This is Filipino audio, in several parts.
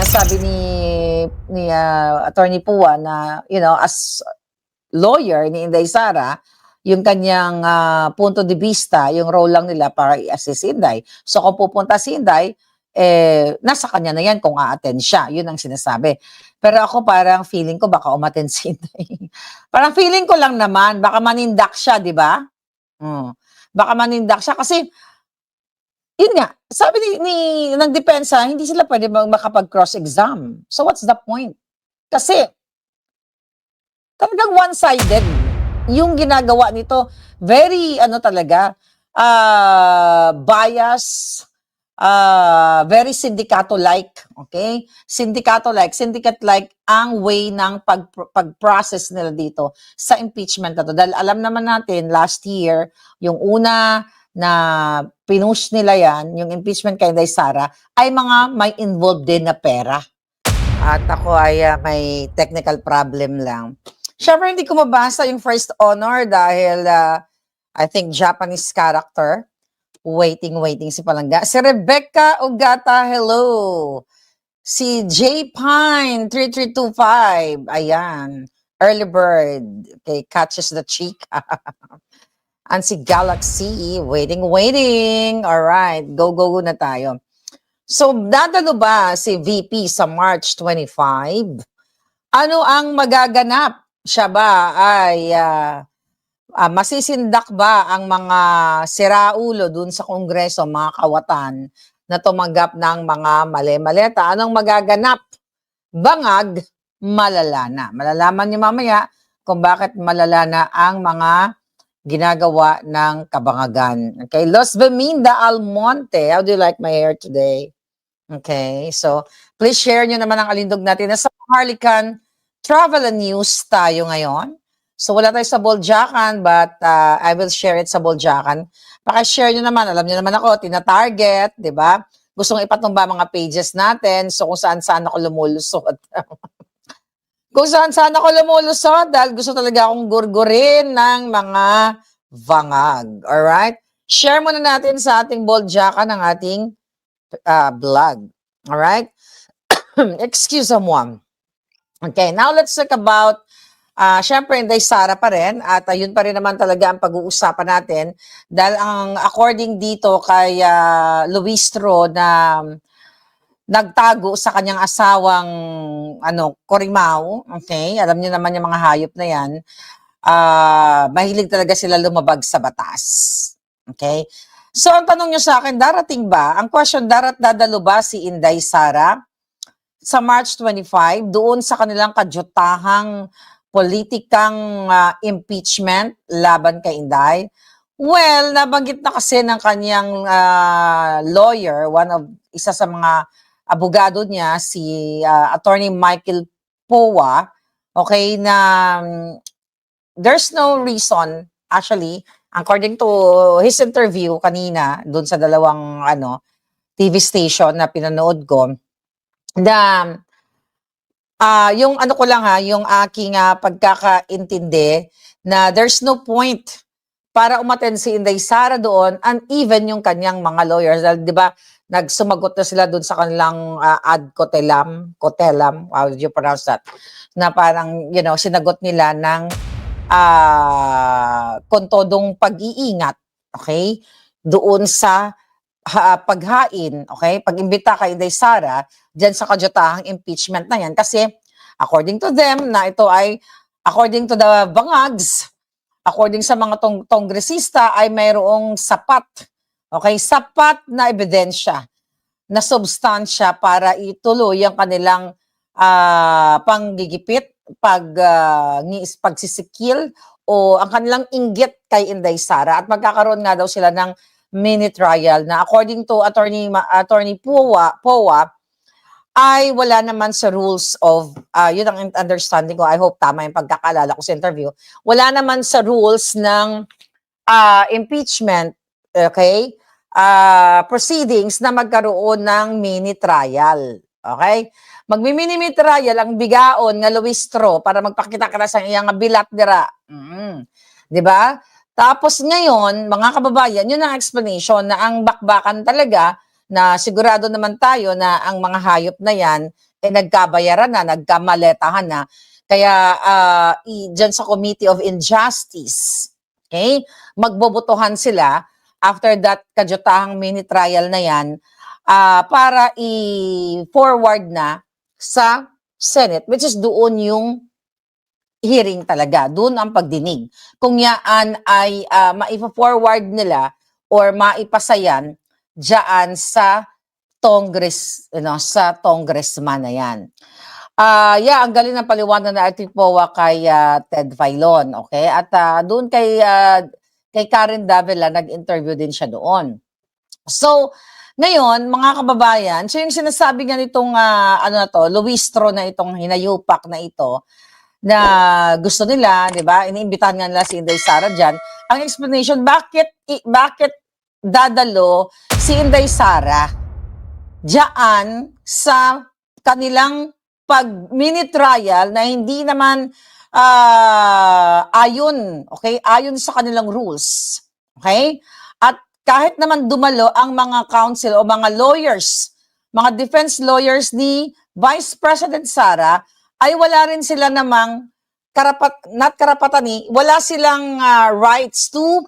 Sabi ni Attorney Pua na, as lawyer ni Inday Sara, yung kanyang punto de vista, yung role lang nila para i-assist si Inday. So kung pupunta si Inday, nasa kanya na yan kung a-attend siya. Yun ang sinasabi. Pero ako parang feeling ko baka umattend si Inday. Parang feeling ko lang naman, baka manindak siya, di ba? Baka manindak siya kasi yun nga, sabi ng depensa, hindi sila pwede makapag-cross-exam. So what's the point? Kasi talagang one-sided yung ginagawa nito. Very talaga, bias, very syndicate-like, okay? Syndicate-like ang way ng pag-process nila dito sa impeachment na to. Dahil alam naman natin, last year, yung una na pinush nila yan, yung impeachment kay Inday Sara, ay mga may involved din na pera. At ako ay may technical problem lang. Siyempre, hindi ko mabasa yung first honor dahil I think Japanese character. Waiting si Palangga. Si Rebecca Ugata, hello. Si J Pine 3325, ayan. Early bird, okay, catches the chick. And si Galaxy, waiting. Alright, go na tayo. So, dadalo ba si VP sa March 25? Ano ang magaganap? Siya ba ay masisindak ba ang mga siraulo dun sa Kongreso, mga kawatan, na tumanggap ng mga mali-maleta? Anong magaganap? Bangag, malala na. Malalaman niyo mamaya kung bakit malala na ang mga ginagawa ng kabangagan. Okay, Los Beminda Almonte, how do you like my hair today? Okay, so please share nyo naman ang alindog natin. Nasa Harlican Travel and News tayo ngayon. So wala tayo sa Boljakan, but I will share it sa Boljakan. Paki-share nyo naman, alam nyo naman ako, tina-target, di ba? Gusto kong ipatumba mga pages natin, so kung saan-saan ako lumulusot. Kung saan-saan ako lumulusot, dahil gusto talaga akong gurgurin ng mga vangag. Alright? Share muna natin sa ating Boljakan ang ating vlog. Alright? Excuse me. Okay, now let's talk about, syempre, Inday Sara pa rin, at yun pa rin naman talaga ang pag-uusapan natin, dahil ang according dito kay Luistro na nagtago sa kanyang asawang Corimao, okay? Alam niyo naman yung mga hayop na yan, mahilig talaga sila lumabag sa batas. Okay? So, ang tanong niyo sa akin, darating ba? Ang question, dadalo ba si Inday Sara sa March 25 doon sa kanilang kadyotahang politikang impeachment laban kay Inday? Well, nabanggit na kasi ng kanyang lawyer, isa sa mga abogado niya, si Attorney Michael Poa, okay, na there's no reason, actually, according to his interview kanina, doon sa dalawang TV station na pinanood ko, na yung ko lang yung aking pagkakaintindi na there's no point para umattend si Inday Sara doon, and even yung kanyang mga lawyers, di ba, nagsumagot na sila doon sa kanilang ad cotelam, how did you pronounce that? Na parang, sinagot nila ng kontodong pag-iingat, okay? Doon sa paghain, okay? Pag-imbita kay Inday Sara, dyan sa kadyotahang impeachment na yan. Kasi, according to them, na ito ay, according to the bangags, according sa mga kongresista, ay mayroong sapat, okay? Sapat na ebidensya, na substansya para ituloy ang kanilang panggigipit, pagsisikil, o ang kanilang inggit kay Inday Sara. At magkakaroon nga daw sila ng mini trial na according to Attorney Poa ay wala naman sa rules of, yun ang understanding ko, I hope tama yung pagkakaalala ko sa interview, wala naman sa rules ng impeachment, okay, proceedings na magkaroon ng mini trial. Okay? Magmi-mini trial ang bigaon nga Luistro para magpakita ka na sa iyang bilat dira. Di ba? Tapos ngayon, mga kababayan, yun ang explanation na ang bakbakan talaga na sigurado naman tayo na ang mga hayop na yan nagkabayaran na, nagkamaletahan na. Kaya dyan sa Committee of Injustice, okay, magbobotohan sila after that kadyotahang mini trial na yan para i-forward na sa Senate, which is doon yung hearing talaga, doon ang pagdinig. Kung yaan ay maipa-forward nila or maipasayan dyan sa Congress, sa congressman na yan. Ang galing ng paliwanag na Artipowa kay Ted Filon, okay? At doon kay Karen Davila, nag-interview din siya doon. So, ngayon, mga kababayan, so yung sinasabi nga nitong Luistro na itong hinayupak na ito, na gusto nila, di ba? Iniimbitahan nga nila si Inday Sara dyan. Ang explanation, bakit dadalo si Inday Sara diyan sa kanilang pag-mini trial na hindi naman ayon sa kanilang rules. Okay? At kahit naman dumalo ang mga counsel o mga lawyers, mga defense lawyers ni Vice President Sara, ay wala rin sila namang wala silang rights to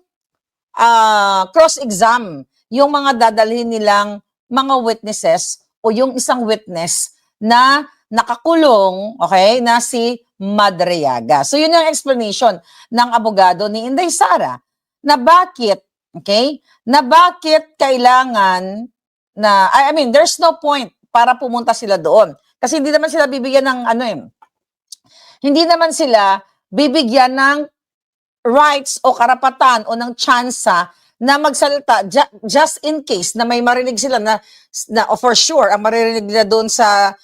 cross-exam yung mga dadalhin nilang mga witnesses o yung isang witness na nakakulong, okay, na si Madriaga. So yun yung explanation ng abogado ni Inday Sara na bakit, okay, na bakit kailangan na, there's no point para pumunta sila doon. Kasi hindi naman sila bibigyan ng hindi naman sila bibigyan ng rights o karapatan o ng tsansa na magsalita just in case na may marinig sila na for sure ang maririnig nila doon sa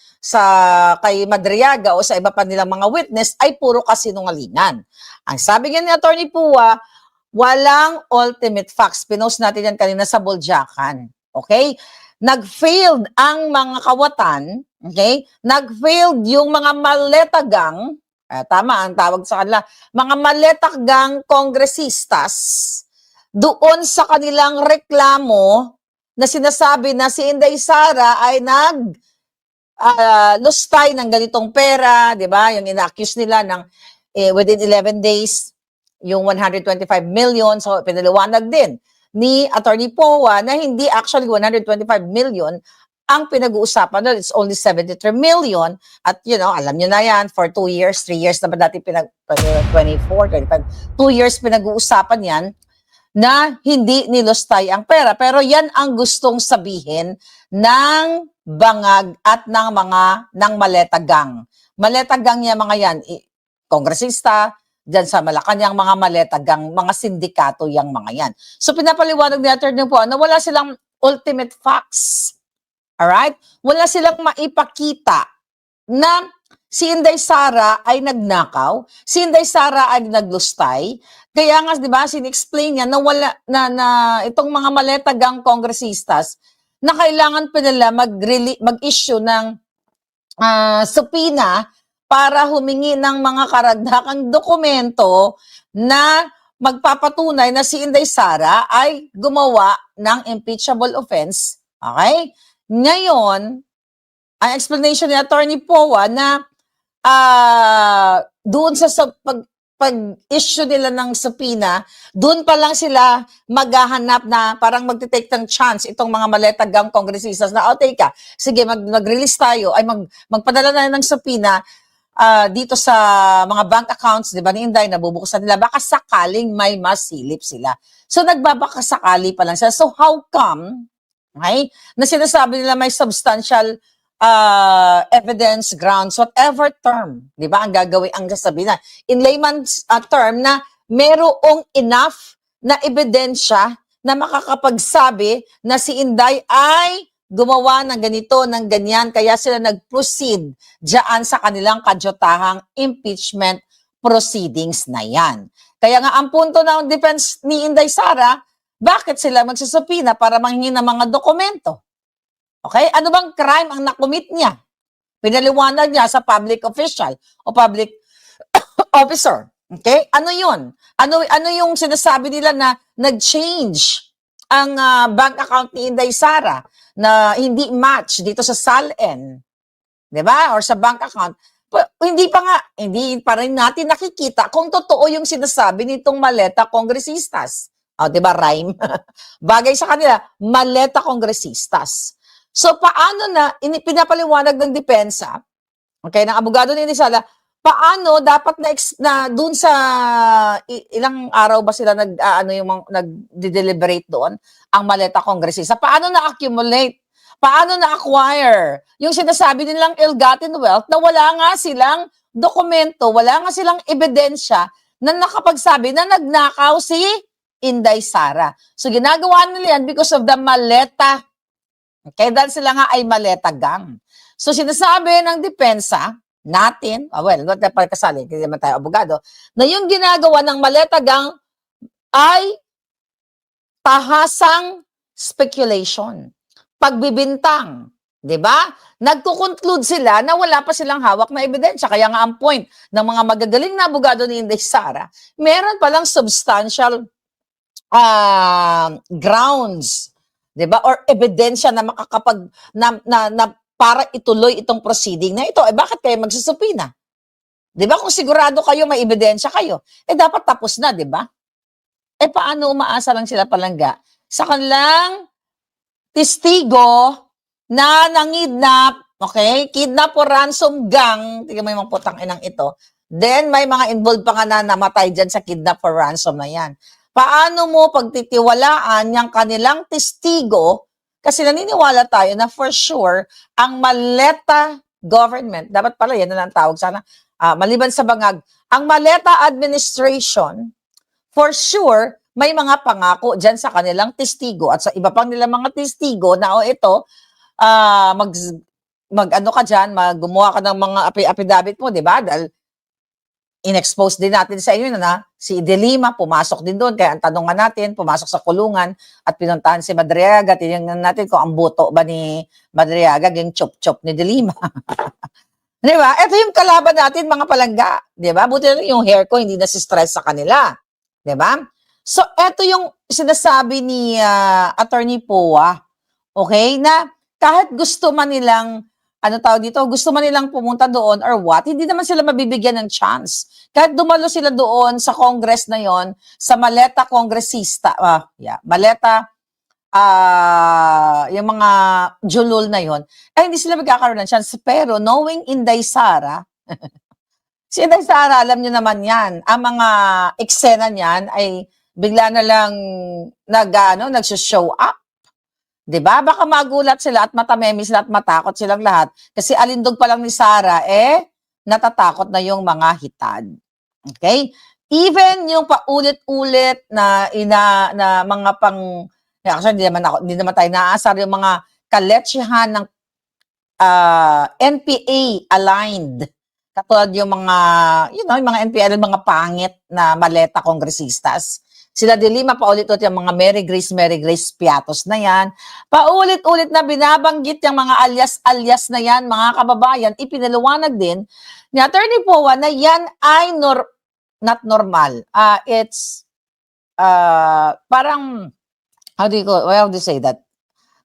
kay Madriaga o sa iba pa nilang mga witness ay puro kasinungalingan. Ang sabi nga ni Attorney Pua, walang ultimate facts. Pinost natin yan kanina sa Buljakan. Okay? Nag-failed ang mga kawatan, okay? Nag-failed yung mga maletagang, tama ang tawag sa kanila, mga maletagang kongresistas doon sa kanilang reklamo na sinasabi na si Inday Sara ay lustay ng ganitong pera, di ba? Yung ina-accuse nila ng within 11 days, yung 125 million. So, pinaliwanag din ni Attorney Powa na hindi actually 125 million ang pinag-uusapan doon. It's only 73 million. At, alam nyo na yan, for 2 years, 3 years na ba dati 24, 25, 2 years pinag-uusapan yan na hindi nilustay ang pera. Pero yan ang gustong sabihin ng bangag at ng maletagang. Maletagang niya mga yan, kongresista, dyan sa Malacanang, mga maletagang, mga sindikato yang mga yan. So pinapaliwanag ni Attorney po na wala silang ultimate facts. Alright? Wala silang maipakita na si Inday Sara ay nagnakaw, si Inday Sara ay naglustay. Kaya nga, di ba, sin-explain niya na wala na itong mga maletagang kongresistas na kailangan pa nila mag-issue ng subpoena para humingi ng mga karagdagang dokumento na magpapatunay na si Inday Sara ay gumawa ng impeachable offense. Okay? Ngayon, ang explanation ni Attorney Powa na doon sa pag-issue nila ng subpoena, doon pa lang sila maghahanap na parang magte-take ng chance itong mga maletagang kongresistas na, teka, sige, mag-release tayo, ay magpadala na ng subpoena dito sa mga bank accounts, di ba, ni Inday, nabubuksan nila, baka sakaling may masilip sila. So, nagbabaka sakali pa lang sila. So, how come, okay, na sinasabi nila may substantial evidence, grounds, whatever term, di ba, ang gagawin, ang sasabihin na, in layman's term, na merong enough na ebidensya na makakapagsabi na si Inday ay gumawa ng ganito, ng ganyan, kaya sila nag-proceed dyan sa kanilang kadyotahang impeachment proceedings na yan. Kaya nga, ang punto ng defense ni Inday Sara, bakit sila magsusupina para manghingi ng mga dokumento? Okay? Ano bang crime ang nakumit niya? Pinaliwanag niya sa public official o public officer. Okay? Ano yun? Ano yung sinasabi nila na nag-change ang bank account ni Inday Sara na hindi match dito sa SALN, 'di ba? Or sa bank account, hindi pa rin natin nakikita kung totoo yung sinasabi nitong maleta kongresistas. O, 'di ba, rhyme? Bagay sa kanila, maleta kongresistas. So, paano na, pinapaliwanag ng depensa, okay, ng abogado ni Inday Sara, paano dapat na dun sa ilang araw ba sila nag-deliberate doon ang maleta kongresista? Paano na-accumulate? Paano na-acquire? Yung sinasabi nilang ill-gotten wealth na wala nga silang dokumento, wala nga silang ebidensya na nakapagsabi na nagnakaw si Inday Sara. So ginagawa nila yan because of the maleta. Okay, dahil sila nga ay maleta gang. So sinasabi ng depensa natin, not na pagkasali, hindi naman tayo abogado, na yung ginagawa ng maleta gang ay tahasang speculation, pagbibintang, 'di ba? Nagko-conclude sila na wala pa silang hawak na ebidensya. Kaya nga ang point ng mga magagaling na abogado ni Inday Sara, meron palang substantial grounds, 'di ba? Or ebidensya na makakapag na para ituloy itong proceeding na ito. Bakit kayo magsusupina? 'Di ba? Kung sigurado kayo may ebidensya kayo, dapat tapos na, 'di ba? Paano umaasa lang sila palangga sa kanilang testigo na nangidnap, okay? Kidnap or ransom gang, tingnan mo yung mga putang inang ito. Then, may mga involved pa nga na namatay dyan sa kidnap or ransom na yan. Paano mo pagtitiwalaan yung kanilang testigo? Kasi naniniwala tayo na for sure, ang maleta government, dapat pala yan na lang tawag sana, maliban sa bangag, ang maleta administration, for sure, may mga pangako dyan sa kanilang testigo at sa iba pang nilang mga testigo na ito, mag-ano ka dyan, gumawa ka ng mga affidavit mo, di ba? Dahil in-expose din natin sa inyo na si De Lima pumasok din doon. Kaya ang tanong nga natin, pumasok sa kulungan at pinuntahan si Madriaga. Tinignan natin kung ang buto ba ni Madriaga yung chop-chop ni De Lima. Di ba? Ito yung kalaban natin, mga palangga. Di ba? Buti na yung hair ko, hindi na si stress sa kanila. Di ba? So, ito yung sinasabi ni Attorney Poa. Okay? Na kahit gusto man nilang gusto man nilang pumunta doon or what, hindi naman sila mabibigyan ng chance. Kahit dumalo sila doon sa Congress na yon, sa maleta kongresista, maleta, yung mga julul na yon, hindi sila magkakaroon ng chance. Pero knowing Inday Sara, si Inday Sara, alam nyo naman yan, ang mga eksena niyan ay bigla na lang nag-show up. 'Di ba? Baka magulat sila at matamemi sila at matakot silang lahat kasi alindog pa lang ni Sara natatakot na yung mga hitad. Okay? Even yung paulit-ulit na mga actually hindi naman tayo naaasar yung mga kaletsyahan ng NPA aligned. Katulad yung mga yung mga NPA mga pangit na maleta kongresistas. Sila De Lima, paulit-ulit yung mga Mary Grace Piatos na yan. Paulit-ulit na binabanggit yung mga alias-alias na yan, mga kababayan. Ipinaliwanag din ni Attorney Poa na yan ay not normal. It's parang, how do you say that?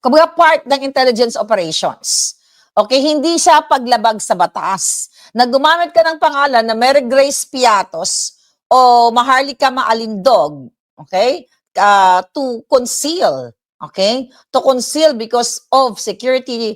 Kumbaga part ng intelligence operations. Okay, hindi siya paglabag sa batas. Na gumamit ka ng pangalan na Mary Grace Piatos o Maharlika Maalindog, okay? To conceal, okay? To conceal because of security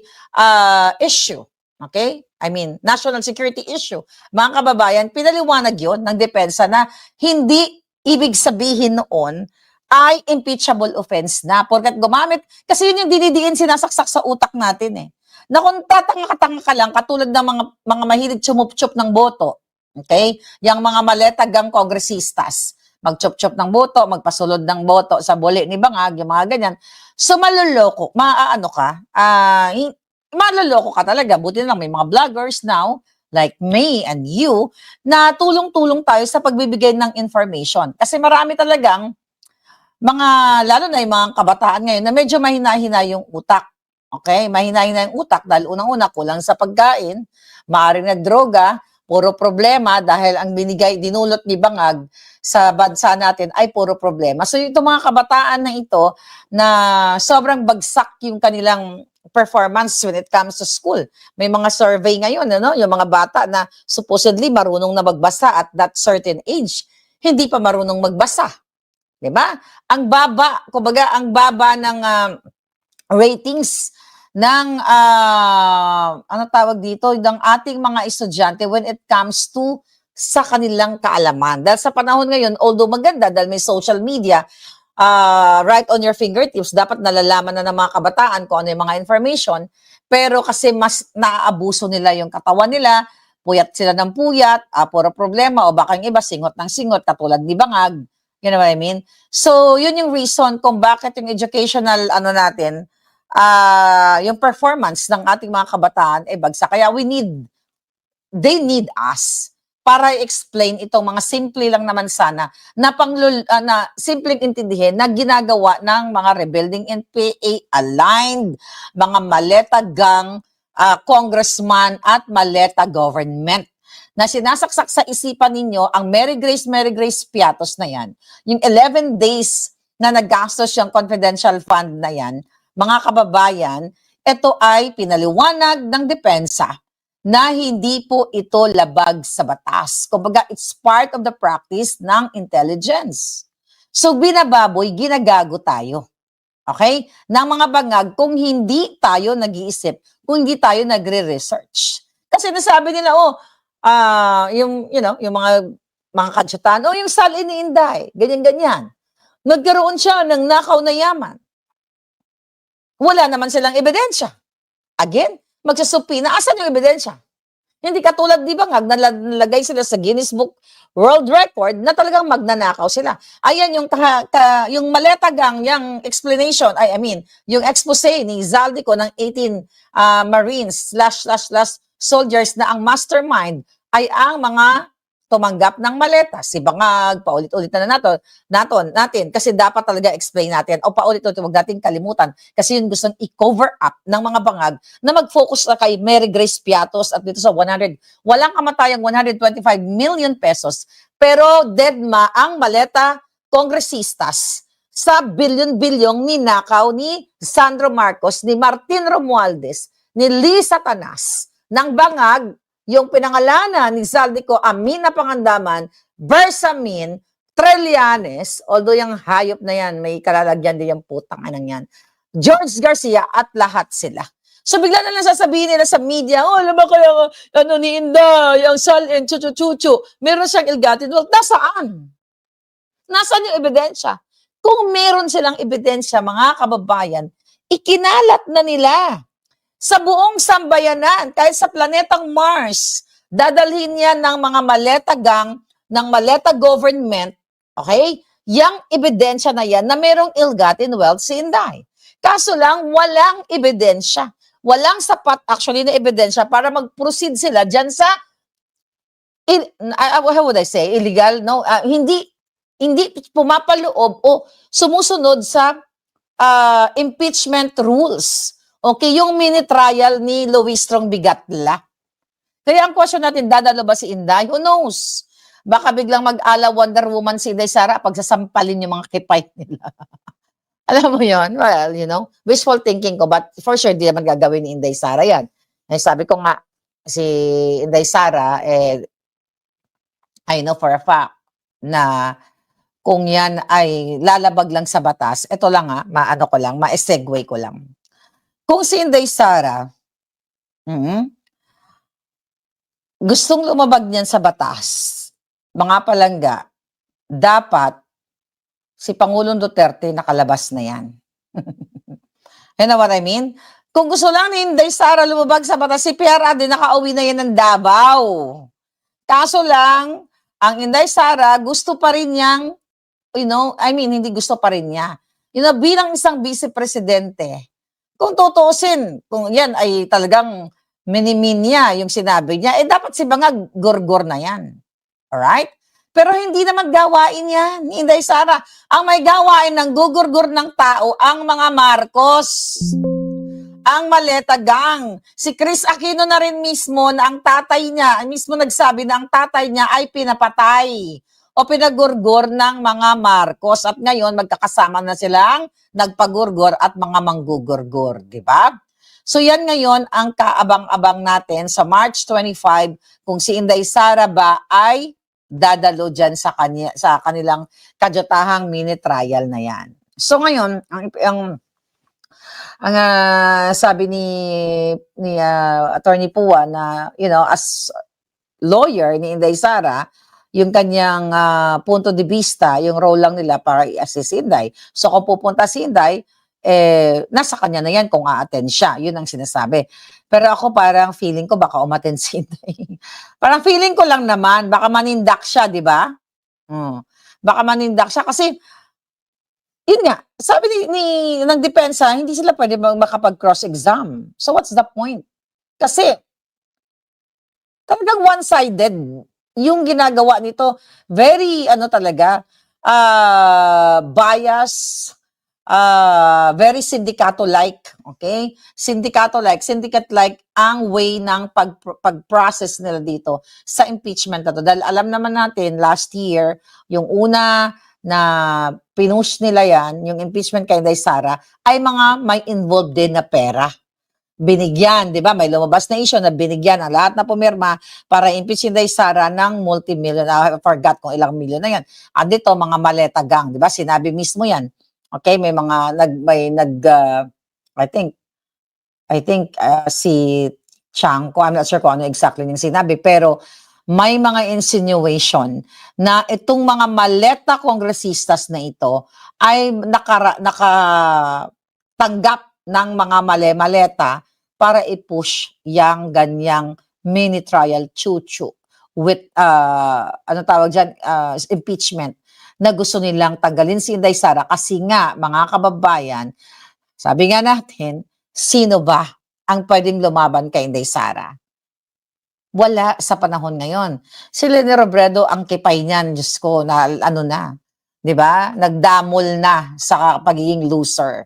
issue, okay? I mean, national security issue. Mga kababayan, pinaliwanag yun ng depensa na hindi ibig sabihin noon ay impeachable offense na. Porkat gumamit, kasi yun yung dinidiin sinasaksak sa utak natin na kung tatanga ka lang, katulad ng mga mahilig chumup-chup ng boto, okay? Yang mga maletagang kongresistas, mag-chup-chup ng boto, magpasulod ng boto sa buli ni Bangag, yung mga ganyan. So, maluloko ka talaga. Buti lang may mga vloggers now, like me and you, na tulong-tulong tayo sa pagbibigay ng information. Kasi marami talagang lalo na yung mga kabataan ngayon na medyo mahina-hina yung utak. Okay? Mahina-hina yung utak dahil unang-una kulang sa pagkain, maaaring nagdroga, puro problema dahil ang dinulot ni Bangag sa bansa natin ay puro problema. So itong mga kabataan na ito na sobrang bagsak yung kanilang performance when it comes to school. May mga survey ngayon, ano, yung mga bata na supposedly marunong na magbasa at that certain age, hindi pa marunong magbasa. 'Di ba? Ang baba, kumbaga ang baba ng ratings ng ano tawag dito, ng ating mga estudyante when it comes to sa kanilang kaalaman. Dahil sa panahon ngayon, although maganda dahil may social media, right on your fingertips, dapat nalalaman na ng mga kabataan kung ano yung mga information, pero kasi mas naaabuso nila yung katawan nila, puyat sila ng puyat, puro problema, o baka yung iba singot ng singot, katulad ni Bangag. You know what I mean? So, yun yung reason kung bakit yung educational, ano natin, yung performance ng ating mga kabataan ay bagsak. Kaya they need us para i-explain itong mga simple lang naman sana na na simpleng intindihin na ginagawa ng mga rebuilding NPA aligned, mga maleta gang, congressman at maleta government na sinasaksak sa isipan ninyo ang Mary Grace Piatos na yan, yung 11 days na naggastos yung confidential fund na yan, mga kababayan, ito ay pinaliwanag ng depensa na hindi po ito labag sa batas. Kumbaga, it's part of the practice ng intelligence. So, binababoy, ginagago tayo. Okay? Ng mga bangag kung hindi tayo nag-iisip, kung hindi tayo nagre-research. Kasi nasabi nila, yung mga kansyatan, yung Sal ni Inday, ganyan-ganyan. Nagkaroon siya ng nakaw na yaman. Wala naman silang ebidensya. Again, magsasupina. Asan yung ebidensya? Hindi katulad, di ba, nalagay sila sa Guinness Book World Record na talagang magnanakaw sila. Ayan yung maleta gang, yung explanation, yung expose ni Zaldico ng 18 Marines / soldiers na ang mastermind ay ang mga tumanggap ng maleta. Si Bangag, paulit-ulit na natin kasi dapat talaga explain natin o paulit-ulit huwag natin kalimutan kasi yun gustong i-cover up ng mga Bangag na mag-focus na kay Mary Grace Piatos at dito sa walang kamatayang 125 million pesos pero deadma ang maleta kongresistas sa bilyon-bilyong ninakaw ni Sandro Marcos, ni Martin Romualdez, ni Lisa Tanas, ng Bangag, yung pinangalanan ni Zaldico Amina Pangandaman, Bersamin, Trillanes, although yung hayop na yan, may kalalagyan din yung putang anang yan, George Garcia at lahat sila. So bigla na lang sasabihin nila sa media, alam mo kaya ni Inday, yung Sal and chuchu, meron siyang ill-gotten wealth. Nasaan? Nasaan yung ebidensya? Kung meron silang ebidensya, mga kababayan, ikinalat na nila sa buong sambayanan, kahit sa planetang Mars, dadalhin yan ng mga maleta gang, ng maleta government, okay? Yang ebidensya na yan na merong ill-gotten wealth si Inday. Kaso lang, walang ebidensya. Walang sapat actually na ebidensya para mag-proceed sila dyan sa, how would I say, illegal? No, hindi pumapaloob o sumusunod sa impeachment rules. Okay, yung mini trial ni Louis Strong Bigatla. Kaya ang question natin, dadalo ba si Inday? Who knows? Baka biglang mag-ala Wonder Woman si Inday Sara pag sasampalin yung mga kipay nila. Alam mo yon? Well, wishful thinking ko, but for sure, di naman gagawin ni Inday Sara yan. Sabi ko nga, si Inday Sara, I know for a fact na kung yan ay lalabag lang sa batas, ito lang ma-segue ko lang. Kung si Inday Sara, gustong lumabag niyan sa batas, mga palangga, dapat si Pangulong Duterte nakalabas na yan. You know what I mean? Kung gusto lang ni Inday Sara lumabag sa batas, si PRA din nakauwi na yan ng Davao. Kaso lang, ang Inday Sara gusto pa rin niyang, hindi gusto pa rin niya. Bilang isang vice-presidente, kung tutuusin, kung yan ay talagang minimin niya yung sinabi niya, dapat si Bangag gorgor na yan. Alright? Pero hindi naman gawain yan ni Inday Sara. Ang may gawain ng gugurgur ng tao, ang mga Marcos. ang Maleta Gang. Si Chris Aquino na rin mismo na ang tatay niya, mismo nagsabi na ang tatay niya ay pinapatay o pinagurgor ng mga Marcos at ngayon magkakasama na silang nagpagurgor at mga manggugurgor, di ba? So yan ngayon ang kaabang-abang natin sa March 25 kung si Inday Sara ba ay dadalo dyan sa kanilang kadyotahang mini trial na yan. So ngayon, ang sabi ni Attorney Pua na, as lawyer ni Inday Sara, yung kanyang punto de vista, yung role lang nila para i-assist si Inday. So kung pupunta si Inday, nasa kanya na yan kung a-attend siya. Yun ang sinasabi. Pero ako parang feeling ko baka umattend si Inday. Parang feeling ko lang naman, baka manindak siya, di ba? Baka manindak siya kasi yun nga, sabi ng depensa, hindi sila pwede makapag-cross-exam. So what's the point? Kasi talagang one-sided yung ginagawa nito. Very, talaga, bias, very sindikato-like, okay? Syndicate-like ang way ng pag-process nila dito sa impeachment na to. Dahil alam naman natin, last year, yung una na pinush nila yan, yung impeachment kay Inday Sara, ay mga may involved din na pera. Binigyan, di ba? May lumabas na issue na binigyan ang lahat na pumirma para impeach si Inday Sara ng multi-million. I forgot kung ilang milyon na yan. At dito, mga Maleta Gang, di ba? Sinabi mismo yan. Okay, may mga I think si Chanko, I'm not sure kung ano exactly yung sinabi, pero may mga insinuation na itong mga Maleta kongresistas na ito ay nakatanggap ng mga male-maleta para i-push yang ganyang mini trial chuchu with impeachment na gusto nilang tanggalin si Inday Sara kasi nga mga kababayan, sabi nga natin, sino ba ang pwedeng lumaban kay Inday Sara? Wala sa panahon ngayon. Si Leni Robredo ang kipay niyan, Diyos ko, na di ba? Nagdamol na sa pagiging loser.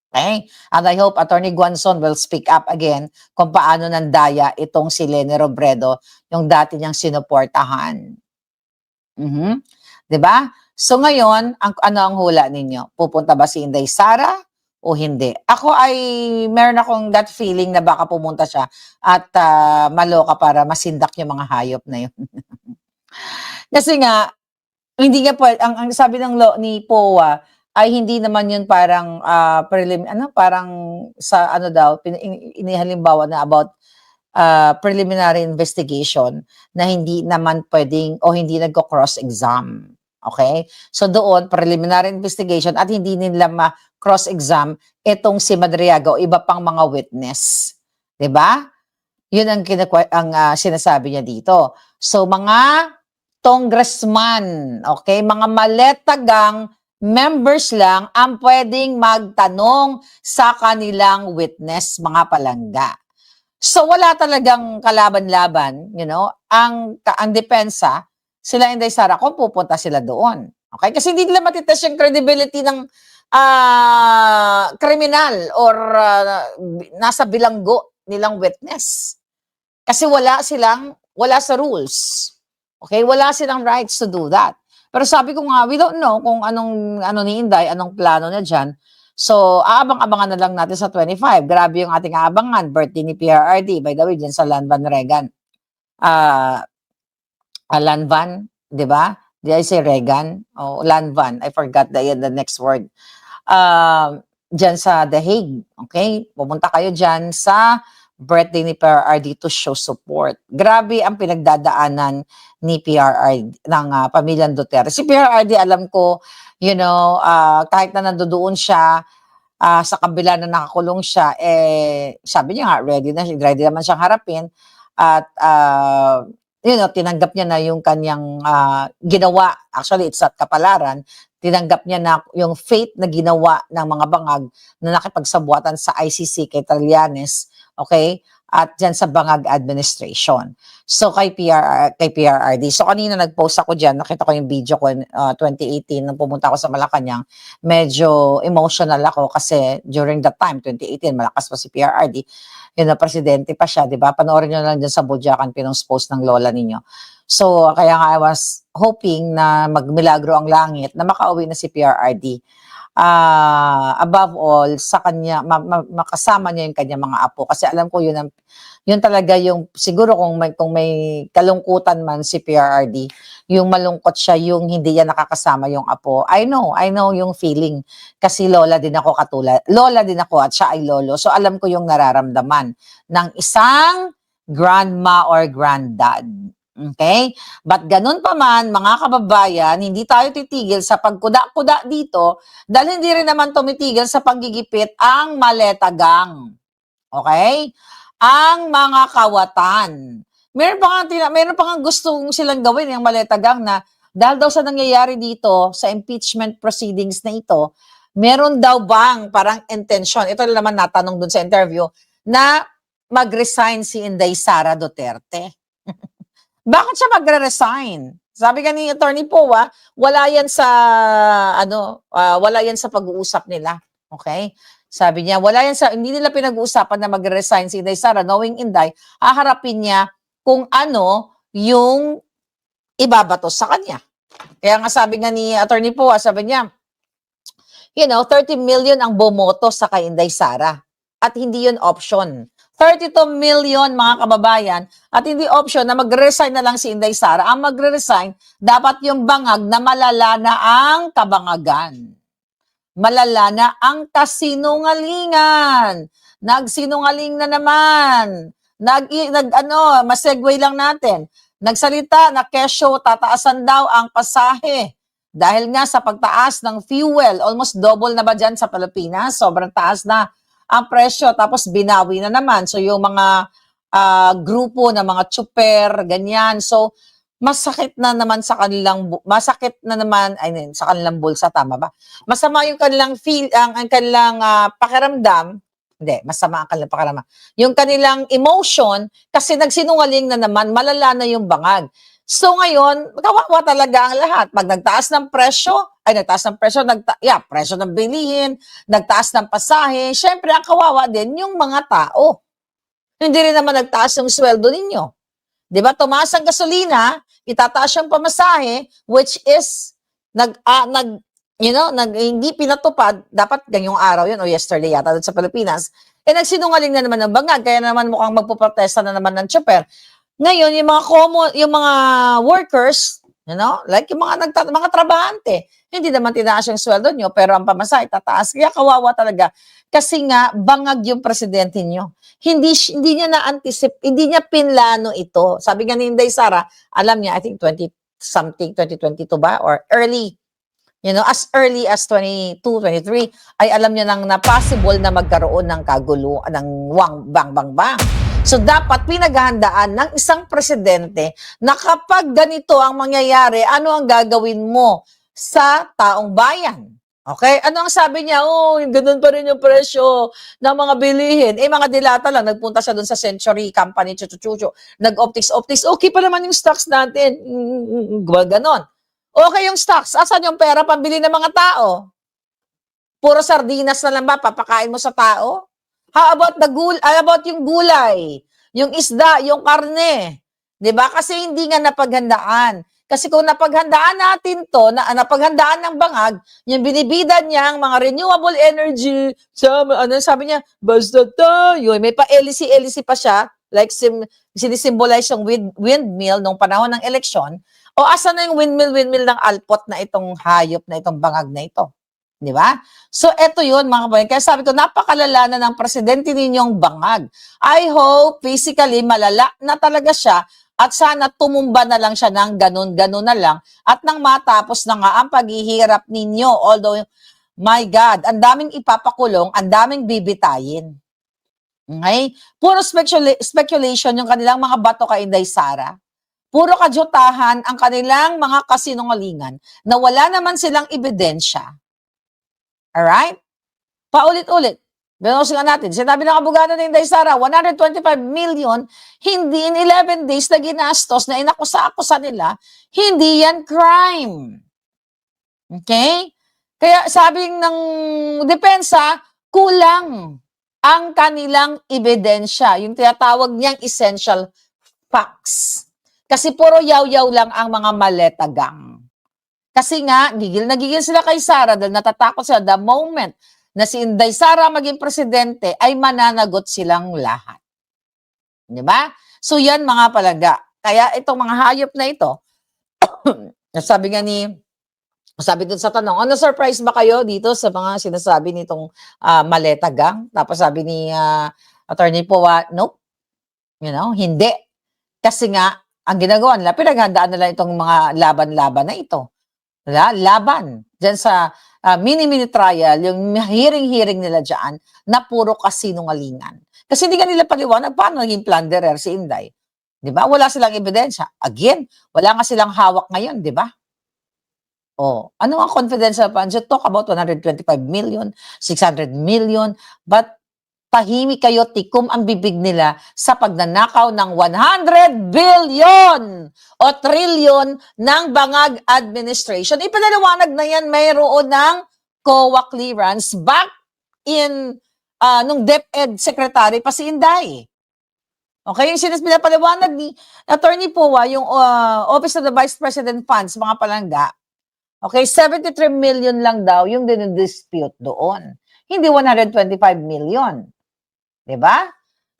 Okay? And I hope Attorney Guanzon will speak up again kung paano nandaya itong si Leni Robredo, yung dati niyang sinuportahan. Di ba? So ngayon, ano ang hula ninyo? Pupunta ba si Inday Sara o hindi? Ako ay meron akong gut feeling na baka pumunta siya at maloka para masindak yung mga hayop na yun. Kasi nga, hindi nga ang sabi ng law ni POA ay hindi naman yun parang parang sa inihalimbawa na about preliminary investigation na hindi naman pwedeng o hindi nagko-cross-exam. Okay? So doon, preliminary investigation at hindi nila ma-cross-exam itong si Madriaga o iba pang mga witness. 'Di ba? Yun ang sinasabi niya dito. So mga congressman, okay, mga Maleta Gang members lang ang pwedeng magtanong sa kanilang witness, mga palangga. So wala talagang kalaban-laban, ang depensa, sila Inday Sara kung pupunta sila doon. Okay? Kasi hindi nila matitest yung credibility ng kriminal or nasa bilanggo nilang witness. Kasi wala sa rules. Okay? Wala silang rights to do that. Pero sabi ko nga, we don't know kung ano ni Inday, anong plano niya dyan. So, aabang-abangan na lang natin sa 25. Grabe yung ating aabangan. Birthday ni PRRD. By the way, dyan sa Lanvan Regan. Lanvan, di ba? Did I say Regan? Oh, Lanvan. I forgot the next word. Dyan sa The Hague. Okay? Pumunta kayo dyan sa birthday ni PRRD to show support. Grabe ang pinagdadaanan ni PRRD, ng pamilyang Duterte. Si PRRD, alam ko, kahit na nandoon siya, sa kabila na nakakulong siya, sabi niya nga, ready naman siyang harapin. At, tinanggap niya na yung kanyang ginawa. Actually, it's not kapalaran. Tinanggap niya na yung fate na ginawa ng mga bangag na nakipagsabuatan sa ICC kay Trillanes, okay? at dyan sa Bangag administration. So kay PRRD. So kanina nag-post ako diyan, nakita ko yung video ko 2018 nung pumunta ako sa Malacanang. Medyo emotional ako kasi during that time 2018 malakas pa si PRRD. Yun na presidente pa siya, 'di ba? Panoorin niyo lang diyan sa Budyakan pinost-post ng lola ninyo. So kaya nga I was hoping na magmilagro ang langit na makauwi na si PRRD. Above all sa kanya makasama niya yung kanyang mga apo kasi alam ko yun talaga yung siguro kung may kalungkutan man si PRRD, yung malungkot siya yung hindi niya nakakasama yung apo. I know yung feeling kasi lola din ako at siya ay lolo. So alam ko yung nararamdaman ng isang grandma or granddad. Okay? But ganun pa man, mga kababayan, hindi tayo titigil sa pagkuda-kuda dito dahil hindi rin naman tumitigil sa paggigipit ang maletagang. Okay? Ang mga kawatan. Meron pa nga gustong silang gawin yung maletagang na dahil daw sa nangyayari dito sa impeachment proceedings na ito, meron daw bang parang intention, ito naman natanong dun sa interview, na mag-resign si Inday Sara Duterte. Bakit siya magre-resign? Sabi nga ni Attorney Poe, wala yan sa pag-uusap nila. Okay? Sabi niya, hindi nila pinag-uusapan na magre-resign si Inday Sara, knowing Inday, haharapin niya kung ano yung ibabato sa kanya. Kaya nga sabi nga ni Attorney Poe, sabi niya, 30 million ang bumoto sa kay Inday Sara. At hindi yun option. 32 million mga kababayan at hindi option na magre-resign na lang si Inday Sara. Ang magre-resign, dapat yung bangag na malala na ang kabangagan. Malala na ang kasinungalingan. Nagsinungaling na naman. Masegue lang natin. Nagsalita na kesyo tataasan daw ang pasahe. Dahil nga sa pagtaas ng fuel, almost double na ba dyan sa Pilipinas? Sobrang taas na ang presyo, tapos binawi na naman. So yung mga grupo na mga tsuper, ganyan. So masakit na naman sa kanilang bulsa, tama ba? Masama yung kanilang ang kanilang pakiramdam. Hindi, masama ang kanilang pakiramdam. Yung kanilang emotion kasi nagsinungaling na naman, malala na yung bangag. So ngayon, kawawa talaga ang lahat. Pag nagtaas ng presyo, presyo ng bilihin, nagtaas ng pasahe, syempre ang kawawa din yung mga tao. Hindi rin naman nagtaas yung sweldo ninyo. 'Di ba? Tumaas ang gasolina, itataas yung pamasahe, which is hindi pinatupad, dapat ganyong araw yun o yesterday yata doon sa Pilipinas. Nagsinungaling na naman ng bangag, kaya naman mukhang magpoprotesta na naman ng tsuper. Ngayon, yung mga workers, like yung mga trabahante, hindi naman tinaas yung sweldo nyo, pero ang pamasahe tataas. Kaya kawawa talaga. Kasi nga, bangag yung presidente nyo. Hindi niya na-anticipate, hindi niya pinlano ito. Sabi nga ni Inday Sara, alam niya, I think 2022 ba? Or early, as early as 22, 23, ay alam niya na possible na magkaroon ng kagulo, ng bang. So dapat pinaghahandaan ng isang presidente na kapag ganito ang mangyayari, ano ang gagawin mo sa taong bayan? Okay? Ano ang sabi niya? Ganun pa rin yung presyo ng mga bilihin. Mga dilata lang. Nagpunta siya doon sa Century Company, chuchuchucho. Nag-optics. Okay pa naman yung stocks natin. Ganon. Okay yung stocks. Asan yung pera pambili ng mga tao? Puro sardinas na lang ba papakain mo sa tao? How about yung gulay, yung isda, yung karne? 'Di ba? Kasi hindi nga napaghandaan. Kasi kung napaghandaan natin 'to, napaghandaan ng bangag, yung binibida niya ang mga renewable energy, sabi niya, basta tayo, may pa-LC pa siya, like sinisimbolize yung windmill nung panahon ng eleksyon. O asan na yung windmill ng Alpot na itong hayop na itong bangag na ito? Di ba? So, eto yun, mga kabayan. Kaya sabi ko, napakalala na ng presidente ninyong bangag. I hope, physically, malala na talaga siya at sana tumumba na lang siya ng ganun na lang at nang matapos na nga ang paghihirap ninyo. Although, my God, ang daming ipapakulong, ang daming bibitayin. Okay? Puro speculation yung kanilang mga bato kay Inday Sara. Puro kadyutahan ang kanilang mga kasinungalingan na wala naman silang ebidensya. Alright? Paulit-ulit. Binosin nga natin. Sinabi ng abogado ni Inday Sara, 125 million, hindi in 11 days na ginastos na inakusa-akusa nila, hindi yan crime. Okay? Kaya sabi ng depensa, kulang ang kanilang ebidensya, yung tinatawag niyang essential facts. Kasi puro yaw-yaw lang ang mga maleta gang. Kasi nga, gigil na gigil sila kay Sara dahil natatakot sila the moment na si Inday Sara maging presidente ay mananagot silang lahat. Di ba? So yan mga palaga. Kaya itong mga hayop na ito, sabi dun sa tanong, na-surprise ba kayo dito sa mga sinasabi nitong maleta gang? Tapos sabi ni Attorney Powa, nope. Hindi. Kasi nga, ang ginagawa nila, pinaghandaan nila itong mga laban-laban na ito. Laban. Diyan sa mini-mini trial, yung hearing-hearing nila dyan, na puro kasinungalingan. Kasi hindi ka nila paliwanag paano naging plunderer si Inday. Di ba? Wala silang ebidensya. Again, wala nga silang hawak ngayon, di ba? Ano ang confidential funds? You talk about 125 million, 600 million, but tahimik kayo, tikom ang bibig nila sa pagnanakaw ng 100 billion o trillion ng Bangag administration. Ipinaliwanag na yan mayroon ng COA clearance back in nung DepEd Secretary pa si Inday. Okay, yung pinapaliwanag ni Attorney Powa, yung Office of the Vice President Funds, mga palangga, okay, 73 million lang daw yung dinidispute doon. Hindi 125 million. Diba?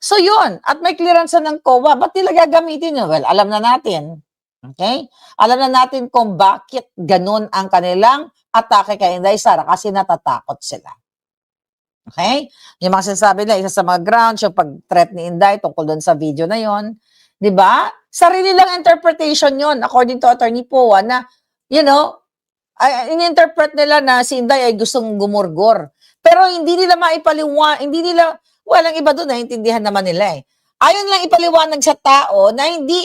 So yun, at may clearance ng COA, ba't nila gagamitin yun? Well, alam na natin. Okay? Alam na natin kung bakit ganun ang kanilang atake kay Inday Sara kasi natatakot sila. Okay? Yung mga sinasabi nila, isa sa mga grounds, yung pag-threat ni Inday tungkol doon sa video na yon, di ba? Sarili lang interpretation yon according to Attorney Powa na, in-interpret nila na si Inday ay gustong gumurgor. Pero hindi nila walang iba doon, naiintindihan naman nila eh. Ayon lang ipaliwanag sa tao na hindi,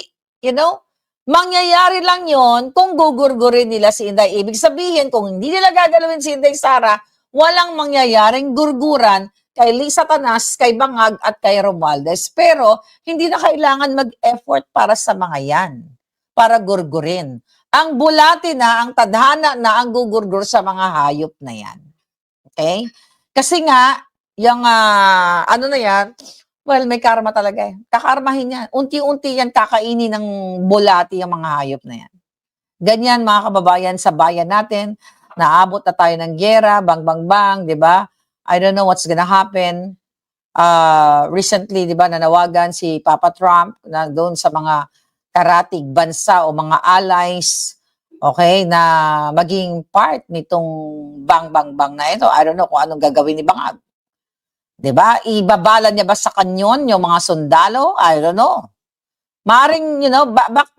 mangyayari lang yon kung gugurgurin nila si Inday. Ibig sabihin, kung hindi nila gagalawin si Inday Sara, walang mangyayaring gurguran kay Lisa Tanas, kay Bangag at kay Romualdez. Pero hindi na kailangan mag-effort para sa mga yan, para gurgurin. Ang bulati na, ang tadhana na ang gugurgur sa mga hayop na yan. Okay? Kasi nga, yung ano na yan, well, may karma talaga eh. Kakarmahin yan. Unti-unti yan kakainin ng bulati yung mga hayop na yan. Ganyan mga kababayan sa bayan natin, naabot na tayo ng giyera, bang bang bang, di ba? I don't know what's gonna happen. Recently, di ba, nanawagan si Papa Trump na doon sa mga karatig bansa o mga allies, okay, na maging part nitong bang bang bang na ito. I don't know kung anong gagawin ni Bangag. Diba? Ibabala niya ba sa kanyon yung mga sundalo? I don't know. Maring,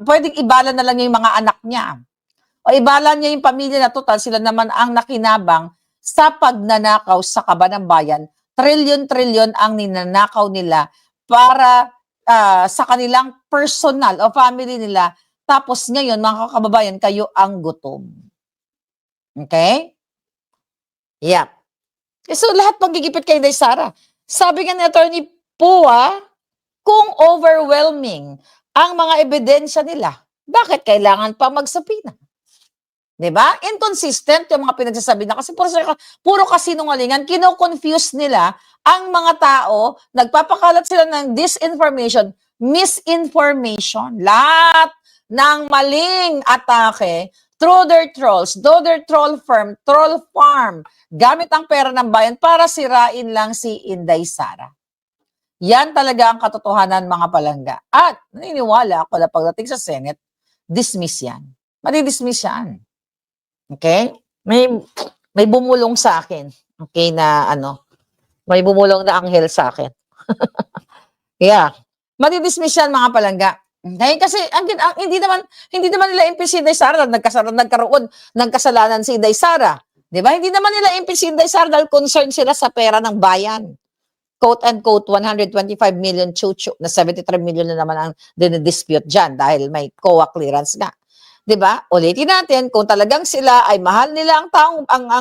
pwedeng ibala na lang yung mga anak niya. O ibala niya yung pamilya na total, sila naman ang nakinabang sa pagnanakaw sa kaba ng bayan. Trilyon-trilyon ang ninanakaw nila para sa kanilang personal o family nila. Tapos ngayon, mga kababayan, kayo ang gutom. Okay? Yep. So, lahat pagigipit kay Inday Sara. Sabi nga ni Attorney Powa, kung overwhelming ang mga ebidensya nila, bakit kailangan pa magsapina? Diba? Inconsistent yung mga pinagsasabi na kasi puro kasinungalingan, kino-confuse nila ang mga tao, nagpapakalat sila ng disinformation, misinformation, lahat ng maling atake through their trolls, though their troll farm, gamit ang pera ng bayan para sirain lang si Inday Sara. Yan talaga ang katotohanan, mga palangga. At naniniwala ako na pagdating sa Senate, dismiss yan. Madidismiss yan. Okay? May bumulong sa akin. Okay, na may bumulong na anghel sa akin. Yeah. Madidismiss yan, mga palangga. Okay? Kasi hindi naman nila impeach si Inday Sara nagkaroon ng kasalanan si Inday Sara. 'Di ba? Hindi naman nila impeach si Inday Sara dahil concerned sila sa pera ng bayan. Quote unquote 125 million chuchu na 73 million na naman ang dinidispute diyan dahil may COA clearance nga. 'Di ba? Ulitin natin, kung talagang sila ay mahal nila ang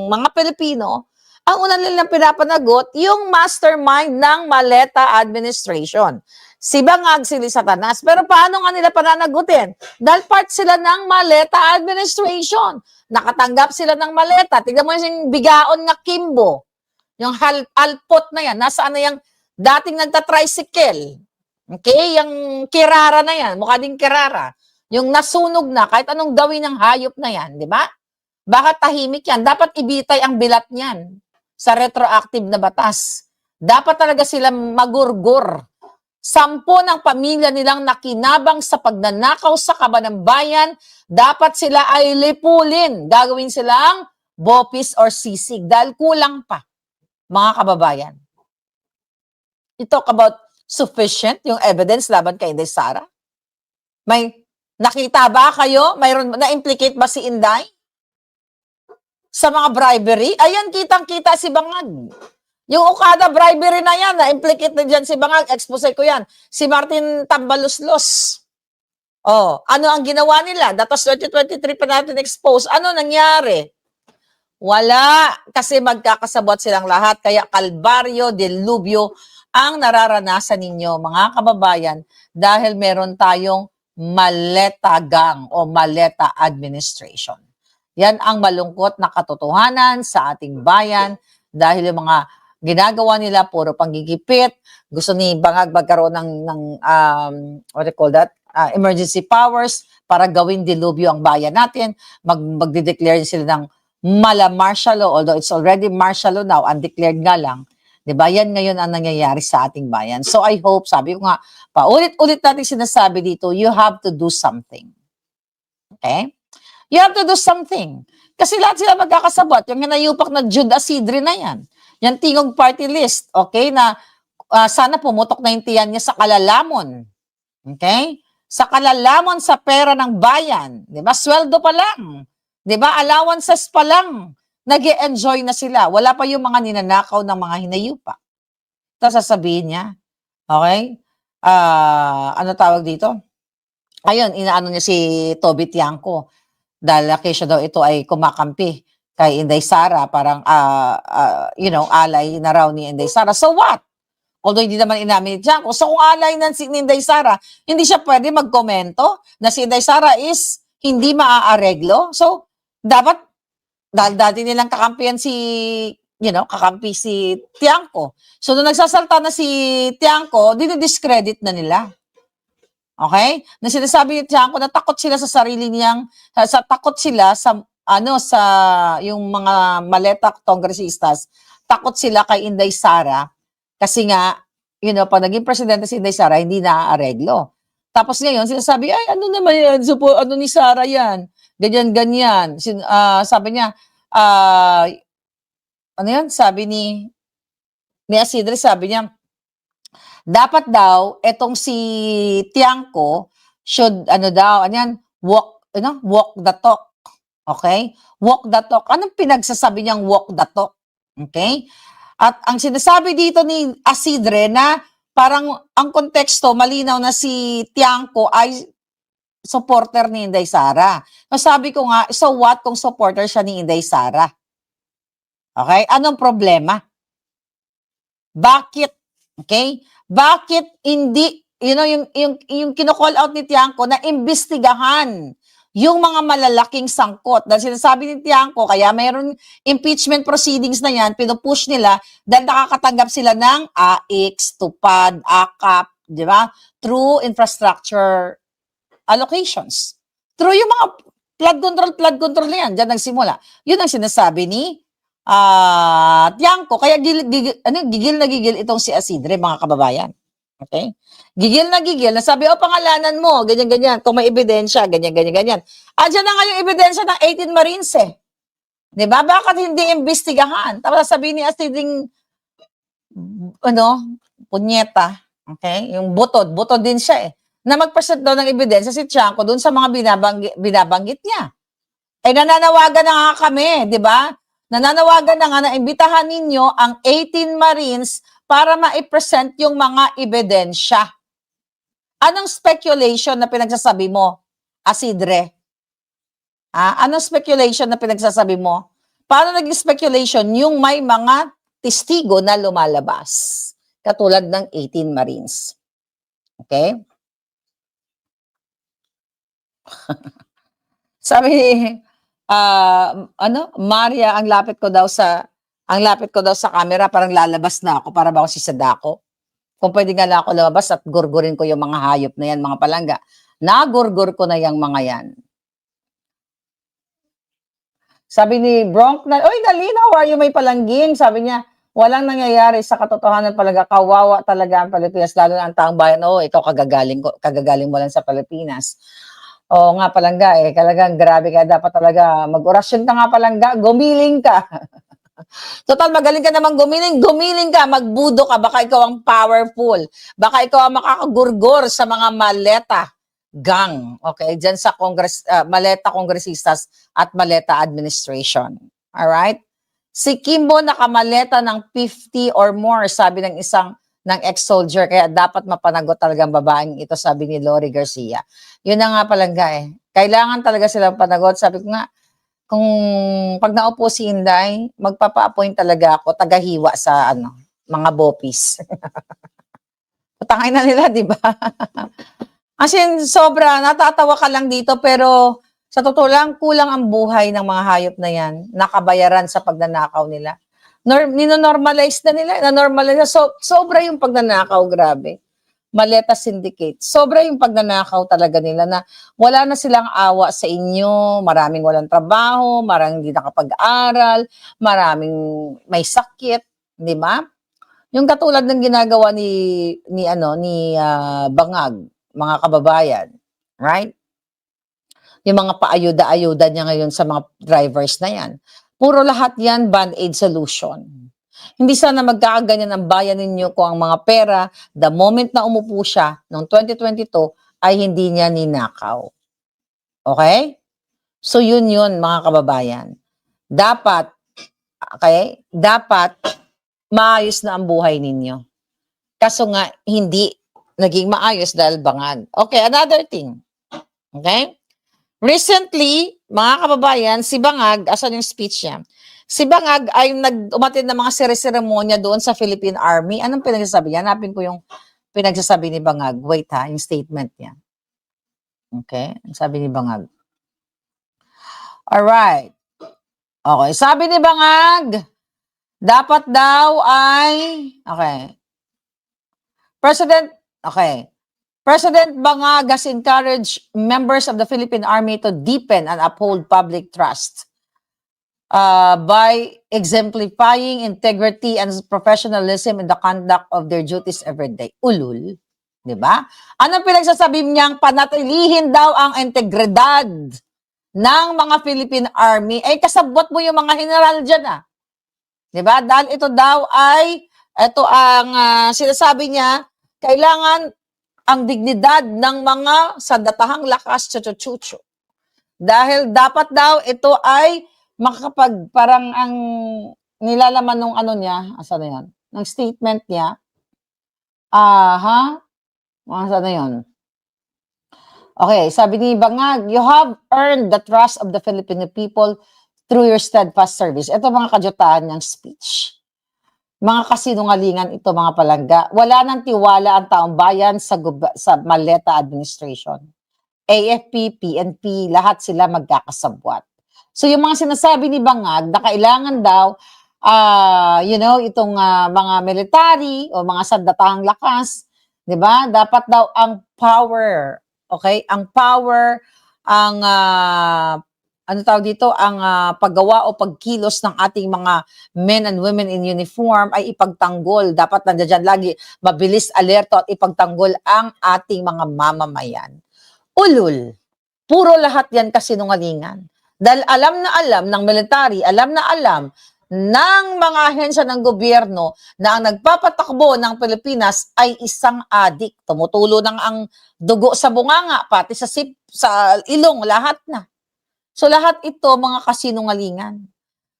mga Pilipino Ang una nilang pinapanagot, yung mastermind ng Maleta administration. Si Bangag, si Satanas. Pero paano nga nila pananagutin? Dahil part sila ng Maleta administration. Nakatanggap sila ng maleta. Tignan mo yung bigaon nga Kimbo. Yung alpot na yan. Nasaan na yung dating nagta-tricycle? Okay? Yung kirara na yan. Mukha din kirara. Yung nasunog na, kahit anong gawin ng hayop na yan. Di ba? Bakit tahimik yan? Dapat ibitay ang bilat niyan sa retroactive na batas. Dapat talaga sila magurgur. 10 ng pamilya nilang nakinabang sa pagnanakaw sa kaban ng bayan, dapat sila ay lipulin. Gagawin silang bopis or sisig dahil kulang pa, mga kababayan. You talk about sufficient yung evidence laban kay Inday Sara? May nakita ba kayo? Mayroon na-implicate ba si Inday sa mga bribery? Ayan, kitang-kita si Bangag. Yung Okada bribery na yan, na-implicate na dyan si Bangag, expose ko yan. Si Martin Tambaluslos. Oh, ano ang ginawa nila? Datos 2023 pa natin expose. Ano nangyari? Wala. Kasi magkakasabot silang lahat. Kaya kalbaryo, delubyo ang nararanasan ninyo, mga kababayan, dahil meron tayong maleta gang o maleta administration. Yan ang malungkot na katotohanan sa ating bayan dahil yung mga ginagawa nila puro panggigipit. Gusto ni Bangag magkaroon ng what do you call that? Emergency powers para gawin dilubyo ang bayan natin. Magde-declare sila ng mala martial law, although it's already martial law now, undeclared nga lang. 'Di ba? Yan ngayon ang nangyayari sa ating bayan. So I hope, sabi ko nga, paulit-ulit natin sinasabi dito, you have to do something. Okay? You have to do something. Kasi lahat sila magkakasabot. Yung hinayupak na Jude Asidre na yan. Yan tingog party list, okay, na sana pumutok na yung tiyan niya sa kalalamon. Okay? Sa kalalamon sa pera ng bayan. Di ba? Sweldo pa lang. Di ba? Allowances pa lang. Nag-e-enjoy na sila. Wala pa yung mga ninanakaw ng mga hinayupak. Tapos sasabihin niya, okay, ano tawag dito? Ayun, inaano niya si Toby Tiangco. Dahil siya daw ito ay kumakampi kay Inday Sara, parang, alay na raw ni Inday Sara. So what? Although hindi naman inamin ni Tiangco. So kung alay na si Inday Sara, hindi siya pwede magkomento na si Inday Sara is hindi maaareglo. So, dapat, dahil dati nilang kakampihan kakampi si Tiangco. So, nung nagsasalta na si Tiangco, dinidiscredit na nila. Okay? Na sinasabi ni Tiangco na takot sila sa sarili niyang, takot sila sa yung mga maleta kongresistas, takot sila kay Inday Sara kasi nga, pag naging presidente si Inday Sara, hindi naaareglo. Tapos ngayon, sinasabi, ay, ano naman yan? Ano ni Sara yan? Ganyan-ganyan. Sabi niya, ano yan? Sabi ni Asidre, sabi niya, dapat daw, etong si Tiangco should, walk the talk. Okay? Walk the talk. Anong pinagsasabi niyang walk the talk? Okay? At ang sinasabi dito ni Asidre na parang ang konteksto, malinaw na si Tiangco ay supporter ni Inday Sara. Sabi ko nga, so what kung supporter siya ni Inday Sara? Okay? Anong problema? Bakit? Okay? Bakit hindi, yung kino-call out ni Tiangco na imbestigahan yung mga malalaking sangkot. Dahil sinasabi ni Tiangco, kaya mayroon impeachment proceedings na yan, pinupush nila dahil nakakatanggap sila ng AIX, TUPAD, AKAP, di ba? Through infrastructure allocations. Through yung mga flood control na yan, dyan nagsimula. Yun ang sinasabi ni Tiangco. Kaya gigil na gigil itong si Asidre, mga kababayan. Okay? Gigil na gigil, nasabi, pangalanan mo, ganyan-ganyan, kung may ebidensya, ganyan-ganyan. Diyan na nga yung ebidensya ng 18 Marines eh. Diba? Bakit hindi imbestigahan? Tapos sabihin ni Asidring, punyeta, okay? Yung butod din siya eh. Na mag-present daw ng ebidensya si Tiangco dun sa mga binabanggit niya. Nananawagan na nga kami, di ba? Nananawagan na nga na imbitahan ninyo ang 18 Marines para ma-present yung mga ebidensya. Anong speculation na pinagsasabi mo, Asidre? Anong speculation na pinagsasabi mo? Paano naging speculation? Yung may mga testigo na lumalabas, katulad ng 18 Marines. Okay? Sabi ni Maria, ang lapit ko daw sa camera, parang lalabas na ako, para ba ako si Sadako? Kung pwede nga lang ako lumabas at gurgurin ko yung mga hayop na yan, mga palangga. Nagurgur ko na yung mga yan. Sabi ni Bronk na, "Oy, Nalina, how are you, may palangging?" Sabi niya, "Walang nangyayari sa katotohanan talaga. Kawawa talaga ang Pilipinas, lalo na ang taong bayan." Oo, ikaw kagagaling mo lang sa Pilipinas. Oo nga, palangga, eh, talagang grabe ka. Dapat talaga mag-orasyon ka nga, palangga. Gumiling ka. Total, magaling ka namang gumiling ka, magbudo ka. Baka ikaw ang powerful. Baka ikaw ang makakagurgor sa mga maleta gang. Okay? Diyan sa maleta kongresistas at maleta administration. Alright? Si Kimbo nakamaleta ng 50 or more, sabi ng ex-soldier, kaya dapat mapanagot talagang babaeng ito, sabi ni Lori Garcia. Yun na nga palangga eh. Kailangan talaga silang panagot. Sabi ko nga, kung pag naupo si Inday, magpapa-appoint talaga ako, tagahiwa sa mga bopis. Patangay na nila, di ba? As in, sobra, natatawa ka lang dito, pero sa totoo lang, kulang ang buhay ng mga hayop na yan, nakabayaran sa pagnanakaw nila. Nino-normalize na nila, na-normalize na. Sobra yung pagnanakaw, grabe. Maleta Syndicate. Sobra yung pagnanakaw talaga nila na wala na silang awa sa inyo, maraming walang trabaho, maraming hindi nakapag-aral, maraming may sakit, di ba? Yung katulad ng ginagawa ni Bangag, mga kababayan, right? Yung mga paayuda-ayuda niya ngayon sa mga drivers na yan. Puro lahat yan band-aid solution. Hindi sana magkakaganyan ang bayan ninyo kung ang mga pera, the moment na umupo siya noong 2022, ay hindi niya ninakaw. Okay? So yun mga kababayan. Dapat maayos na ang buhay ninyo. Kaso nga, hindi naging maayos dahil bangag. Okay, another thing. Okay? Recently, mga kababayan, si Bangag, asan yung speech niya? Si Bangag ay umatid ng mga seremonya doon sa Philippine Army. Anong pinagsasabi niya? Hanapin ko yung pinagsasabi ni Bangag. Wait ha, yung statement niya. Okay, ang sabi ni Bangag. Alright. Okay, sabi ni Bangag, dapat daw ay, President Bangag has encouraged members of the Philippine Army to deepen and uphold public trust by exemplifying integrity and professionalism in the conduct of their duties every day. Ulul. Di ba? Anong pinagsasabi niyang panatilihin daw ang integridad ng mga Philippine Army? Eh, kasabot mo yung mga general dyan ah. Di ba? Dahil ito daw ay, ito ang sinasabi niya, kailangan ang dignidad ng mga sandatahang lakas, chuchu. Dahil dapat daw ito ay parang ang nilalaman nung niya, asa na yan, ng statement niya, asa na yun? Okay, sabi ni Bangag, you have earned the trust of the Filipino people through your steadfast service. Ito mga kajotahan niyang speech. Mga kasinungalingan ito, mga palangga. Wala nang tiwala ang taong bayan sa Maleta administration. AFP, PNP, lahat sila magkakasabwat. So yung mga sinasabi ni Bangag na kailangan daw, itong mga military o mga sandatahang lakas, di ba? Dapat daw ang power, okay? Ang power, ang paggawa o pagkilos ng ating mga men and women in uniform ay ipagtanggol. Dapat nandiyan lagi, mabilis, alerto at ipagtanggol ang ating mga mamamayan. Ulul. Puro lahat yan kasinungalingan. Dahil alam na alam ng military, alam na alam ng mga ahensya ng gobyerno na ang nagpapatakbo ng Pilipinas ay isang adik. Tumutulo ng ang dugo sa bunganga, pati sa ilong, lahat na. So lahat ito mga kasinungalingan.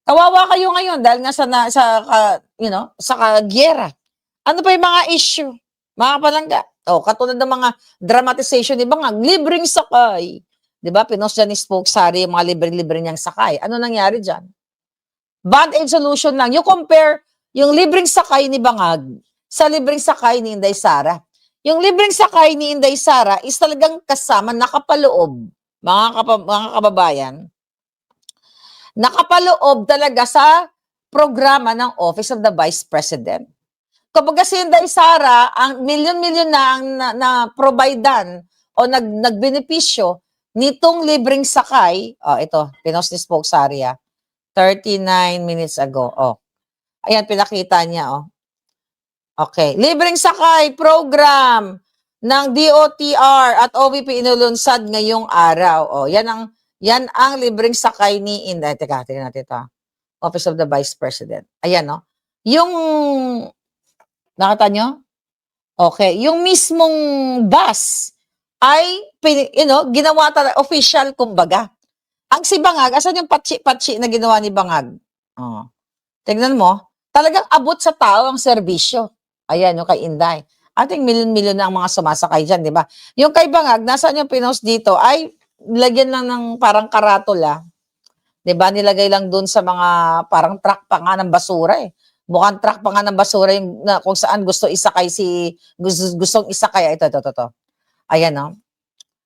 Kawawa kayo ngayon dahil nga sa kagyera. Ano pa yung mga issue? Mga palangga. Katulad ng mga dramatization ni Bangag, libreng sakay. 'Di ba? Pinost dyan ni Spokesary yung mga libre-libre niyang sakay. Ano nangyari diyan? Band-aid solution lang. You compare yung libreng sakay ni Bangag sa libreng sakay ni Inday Sara. Yung libreng sakay ni Inday Sara is talagang kasama, nakapaloob, mga kababayan, nakapaloob talaga sa programa ng Office of the Vice President. Kumbaga si Inday Sara, ang milyon-milyon na ang na-providean o nagbenepisyo nitong libreng sakay. Ito, pinost ni Spoke Saria. 39 minutes ago. Ayan, pinakita niya. Okay. Libreng sakay program ng DOTR at OVP inulunsad ngayong araw. Yan ang libreng sakay ni Inday. Teka, tingnan natin ito. Office of the Vice President. Ayan, yung nakita nyo? Okay. Yung mismong bus ay, ginawa talaga, official, kumbaga. Ang si Bangag, asan yung patsi-patsi na ginawa ni Bangag? Tignan mo, talagang abot sa tao ang serbisyo. Ayan, yung kay Inday. Ating milyon-milyon na ang mga sumasakay dyan, di ba? Yung kay Bangag, nasaan yung pinost dito, ay lagyan lang ng parang karatula. Di ba? Nilagay lang dun sa mga parang truck pa nga ng basura eh. Mukhang truck pa nga ng basura yung kung saan gustong isakay. Ito. Ayan,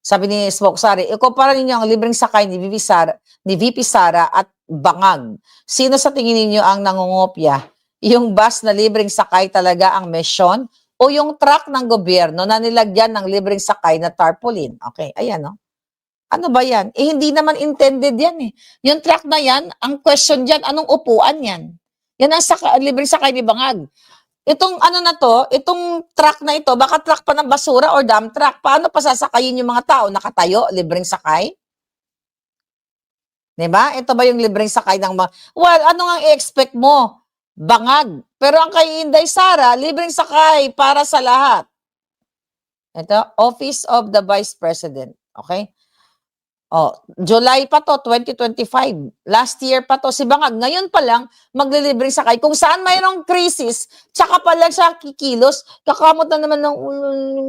Sabi ni Spoke Sari, ikumpara ninyo ang libreng sakay ni VP Sara at Bangag. Sino sa tingin ninyo ang nangungopya? Yung bus na libreng sakay talaga ang mission o yung truck ng gobyerno na nilagyan ng libreng sakay na tarpaulin? Okay, ayan. Ano ba yan? Hindi naman intended yan eh. Yung truck na yan, ang question dyan, anong upuan yan? Yan ang libreng sakay ni Bangag. Itong itong truck na ito, baka truck pa ng basura or dump truck. Paano pa sasakayin yung mga tao? Nakatayo, libreng sakay? Diba? Ito ba yung libreng sakay ng mga... Well, ano nga i-expect mo? Bangag. Pero ang kay Inday Sara, libreng sakay para sa lahat. Ito, Office of the Vice President. Okay? July pa to, 2025. Last year pa to. Si Bangag, ngayon pa lang, maglilibreng sakay. Kung saan mayroong crisis, tsaka pa lang siya kikilos, kakamot na naman ng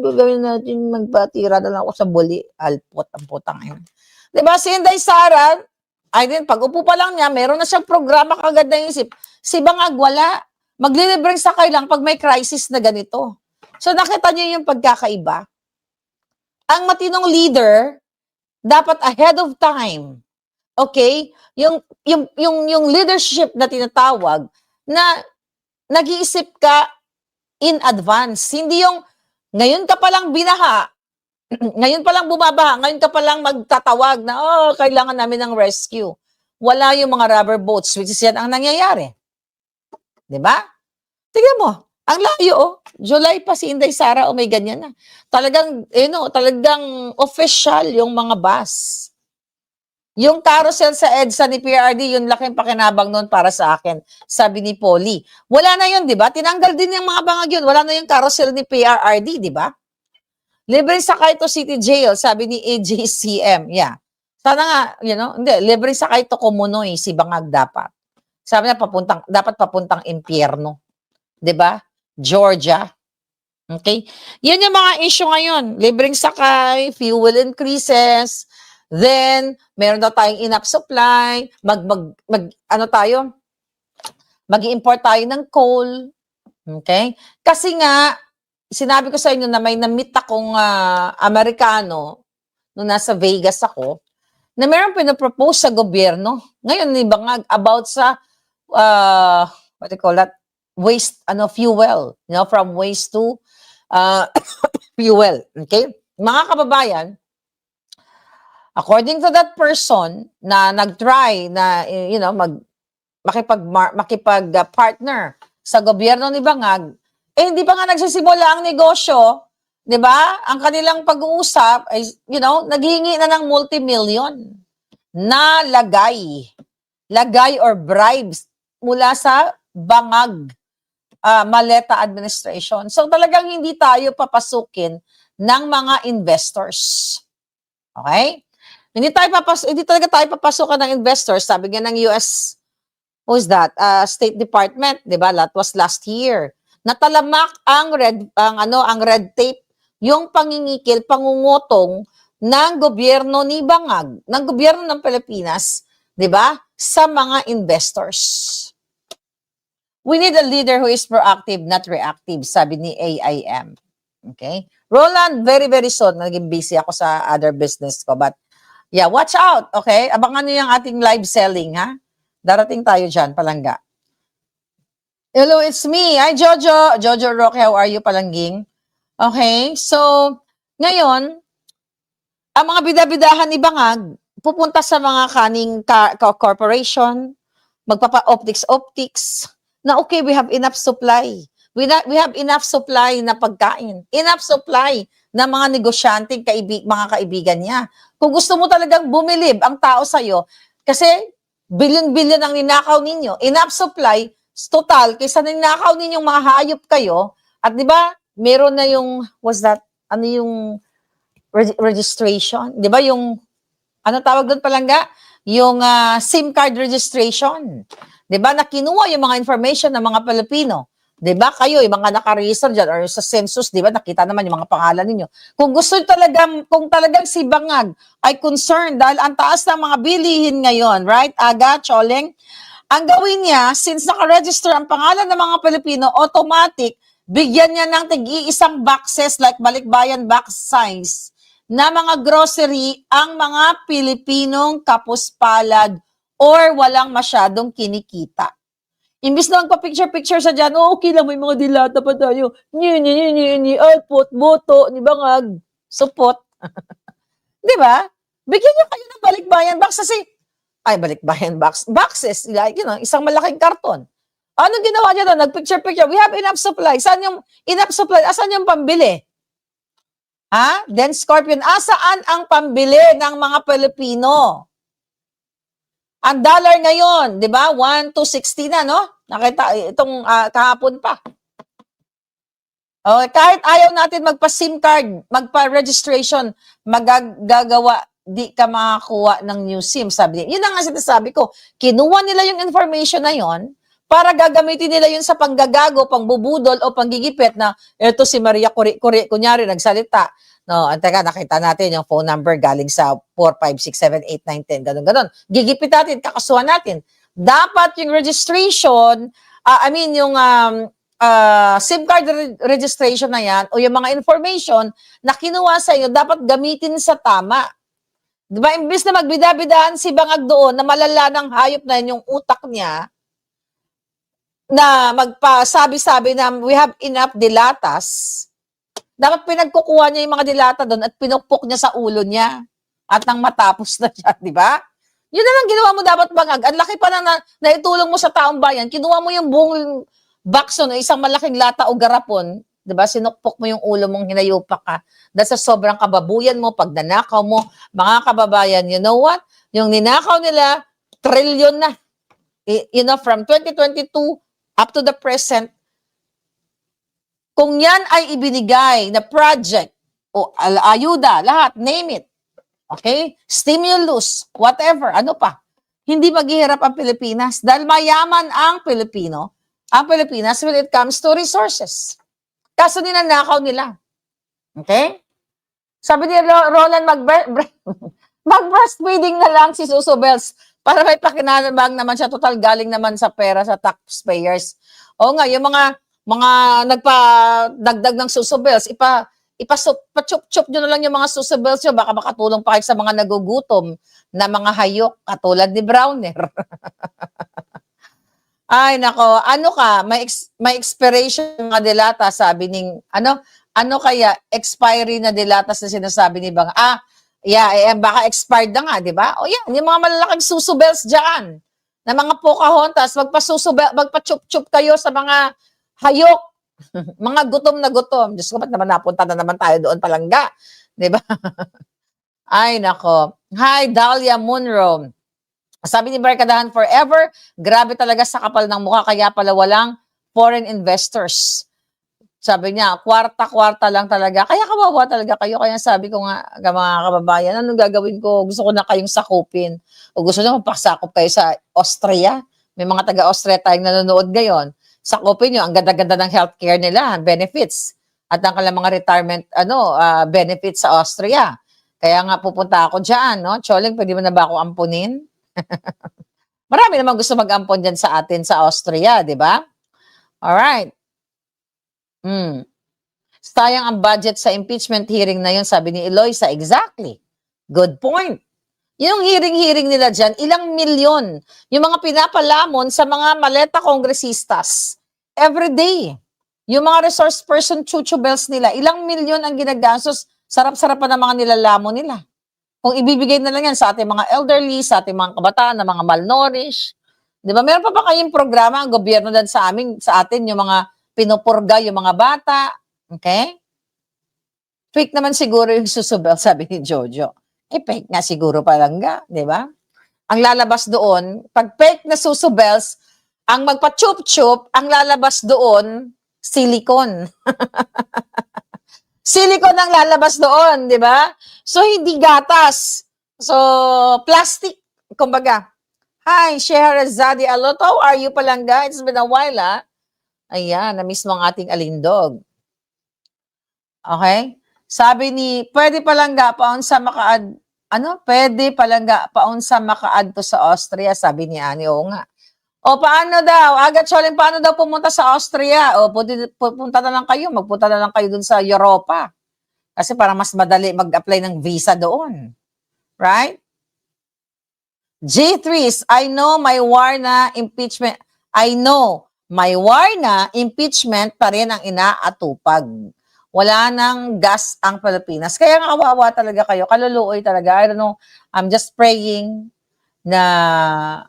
gagawin natin, magpatira na lang ako sa buli. Alpot, ang putang ina. Diba, si Inday Sara, pag upo pa lang niya, meron na siyang programa kagad na isip. Si Bangag, wala. Maglilibreng sakay lang pag may crisis na ganito. So, nakita niyo yung pagkakaiba. Ang matinong leader, dapat ahead of time. Okay? Yung leadership na tinatawag na nag-iisip ka in advance. Hindi yung ngayon ka palang binaha, ngayon pa lang bumabaha, ngayon ka pa lang magtatawag na, kailangan namin ng rescue. Wala yung mga rubber boats, which is yan ang nangyayari. Diba? Tingnan mo, ang layo, July pa si Inday Sara, may ganyan na. Talagang, talagang official yung mga bus. Yung carousel sa EDSA ni PRD, yung laking pakinabang nun para sa akin, sabi ni Polly. Wala na yun, di ba? Tinanggal din yung mga Bangag yun. Wala na yung carousel ni PRRD, di ba? Libre sakay to City Jail, sabi ni AJCM. Yeah. Sana nga, hindi, libre sakay to Kumunoy, si Bangag dapat. Sabi niya, dapat papuntang impyerno. Di ba? Georgia. Okay? Yan yung mga issue ngayon. Libreng sakay, fuel increases, then, meron daw tayong enough supply, mag-import tayo ng coal. Okay? Kasi nga, sinabi ko sa inyo na may na-meet akong Amerikano nung nasa Vegas ako, na meron pinapropose sa gobyerno. Ngayon, ni Bangag about sa, what do you call that? Waste, fuel, from waste to fuel. Okay? Mga kababayan, according to that person na nag-try na, makipag-partner sa gobyerno ni Bangag, hindi pa nga nagsisimula ang negosyo, di ba? Ang kanilang pag-uusap ay, naghihingi na ng multi-million na lagay or bribes mula sa Bangag Maleta administration. So talagang hindi tayo papasukin ng mga investors. Okay? Hindi talaga tayo papasukan ng investors. Sabi nga ng US, who's that? State Department, 'di ba? That was last year. Natalamak ang red tape, yung pangingikil, pangungutong ng gobyerno ni Bangag, ng gobyerno ng Pilipinas, 'di ba? sa mga investors. We need a leader who is proactive, not reactive, sabi ni AIM. Okay? Roland, very, very soon, naging busy ako sa other business ko. But, yeah, watch out, okay? Abangan nyo yung ating live selling, ha? Darating tayo dyan, palangga. Hello, it's me. Hi, Jojo. Jojo Roque, how are you, palangging? Okay, so, ngayon, ang mga bidabidahan ni Bangag, pupunta sa mga kaning corporation, magpapa-optics, na okay, we have enough supply. We have enough supply na pagkain. Enough supply na mga negosyante, mga kaibigan niya. Kung gusto mo talagang bumilib ang tao sa'yo, kasi billion-billion ang ninakaw ninyo, enough supply, total, kaysa ninakaw ninyong mga hayop kayo, at di ba, meron na yung, ano yung registration? Di ba yung, ano tawag doon palangga? Yung SIM card registration. 'Di ba, na kinuha yung mga information ng mga Pilipino. 'Di ba, kayo, yung mga naka-register dyan or sa census, 'di ba, nakita naman yung mga pangalan ninyo. Kung gusto kung talagang si Bangag ay concerned dahil ang taas ng mga bilihin ngayon, right, Aga, Choleng, ang gawin niya, since naka-register ang pangalan ng mga Pilipino, automatic, bigyan niya ng tig-iisang boxes like balikbayan box size na mga grocery ang mga Pilipinong kapuspalad or walang masyadong kinikita. Imbis na magpa-picture-picture sa dyan, okay lang, may mga dilata pa tayo. Output, boto, ni Bangag, support. Di ba? Bigyan niyo kayo ng balikbayan box kasi, balikbayan boxes, like, isang malaking karton. Anong ginawa niya doon? Nag-picture-picture. We have enough supply. Saan yung enough supply? Asan yung pambili? Then Scorpion, asaan ang pambili ng mga Pilipino? Ang dollar ngayon, di ba? 1 to 60 na, no? Nakita, itong kahapon pa. Okay, kahit ayaw natin magpa-SIM card, magpa-registration, magagawa, di ka makakuha ng new SIM, sabi niya. Yun ang nga sinasabi ko. Kinuha nila yung information na yon para gagamitin nila yun sa panggagago, pangbubudol, o panggigipit na, eto si Maria kunyari, nagsalita. No, teka, nakita natin yung phone number galing sa 4, 5, 6, 7, 8, 9, 10, ganun. Gigipit natin, kakasuhan natin. Dapat yung registration, yung SIM card registration na yan, o yung mga information na kinuha sa iyo, dapat gamitin sa tama. Diba, imbis na magbida-bidahan si Bangag doon, na malala ng hayop na yun yung utak niya, na magpasabi-sabi na we have enough dilatas, dapat pinagkukuha niya yung mga dilata doon at pinukpok niya sa ulo niya. At nang matapos na siya, di ba? Yun na lang ginawa mo dapat, Bangag. Ang laki pa na naitulong mo sa taong bayan. Kinuha mo yung buong bakso na isang malaking lata o garapon. Di ba? Sinukpok mo yung ulo mong hinayupak ka. Dahil sa sobrang kababuyan mo, pag nanakaw mo, mga kababayan, you know what? Yung ninakaw nila, trilyon na. From 2022 up to the present, kung yan ay ibinigay na project o ayuda, lahat, name it, okay? Stimulus, whatever, ano pa, hindi maghihirap ang Pilipinas dahil mayaman ang Pilipino, ang Pilipinas when it comes to resources. Kaso ninanakaw nila. Okay? Sabi ni Roland, mag-breastfeeding na lang si Suso Bells para may pakinabang naman siya, total galing naman sa pera sa taxpayers. O nga, yung mga nagpa-dagdag ng Suso Bells, pa-chup-chup nyo na lang yung mga Suso Bells nyo, baka makatulong pa kayo sa mga nagugutom na mga hayok, katulad ni Browner. Ay, nako, ano ka, may expiration nga dilata, sabi ning, ano kaya, expiry na dilatas na sinasabi ni Bang, baka expired na nga, di ba? O yan, yung mga malalaking Suso Bells dyan, na mga Pocahontas, magpa-chup-chup kayo sa mga hayok, mga gutom na gutom. Diyos ko, ba't naman napunta na naman tayo doon palangga? Diba? Ay, nako. Hi, Dahlia Munro. Sabi ni Barkadahan, forever, grabe talaga sa kapal ng mukha, kaya pala walang foreign investors. Sabi niya, kwarta-kwarta lang talaga. Kaya kawawa talaga kayo. Kaya sabi ko nga, mga kababayan, anong gagawin ko? Gusto ko na kayong sakupin. O gusto niyo magpasakop kayo sa Austria? May mga taga-Austria tayong nanonood ngayon. Sakupin nyo, ang ganda-ganda ng healthcare nila, benefits, at ang kanilang mga retirement benefits sa Austria. Kaya nga pupunta ako dyan, no? Choleng, pwede mo na ba ako ampunin? Marami namang gusto mag-ampon diyan sa atin sa Austria, 'di ba? Alright. Hmm. Sayang ang budget sa impeachment hearing na 'yun, sabi ni Eloisa. Exactly. Good point. Yung hearing-hearing nila diyan, ilang milyon yung mga pinapalamon sa mga maleta kongresistas everyday. Yung mga resource person chuchubels nila, ilang milyon ang ginagastos, sarap-sarap pa ng mga nilalamon nila. Kung ibibigay na lang yan sa ating mga elderly, sa ating mga kabataan na mga malnourished, 'di ba? Meron pa ba kayong programa ang gobyerno diyan sa amin, sa atin yung mga pinupurga yung mga bata, okay? Fake naman siguro yung susubel, sabi ni Jojo. Eh, fake nga siguro palangga, 'di ba? Ang lalabas doon, 'pag fake na susubels, ang magpa-chup-chup, ang lalabas doon, silicone. Silicone ang lalabas doon, 'di ba? So hindi gatas. So plastic, kumbaga. Hi, Sheherazade Alot. How are you, palangga? It's been a while, ah. Ayan, na-miss mo ang ating alindog. Okay? Sabi ni, pwede palangga paon sa makaad, ano? Pwede palangga paon sa makaad to sa Austria, sabi ni Ani. Oo nga. O paano daw? Agad Choleng, paano daw pumunta sa Austria? O pupunta na lang kayo, magpunta na lang kayo dun sa Europa. Kasi para mas madali mag-apply ng visa doon. Right? G3s, I know may war na impeachment. I know may war na impeachment pa rin ang inaatupag. Wala nang gas ang Pilipinas. Kaya nga kawawa talaga kayo. Kaluluoy talaga. I don't know. I'm just praying na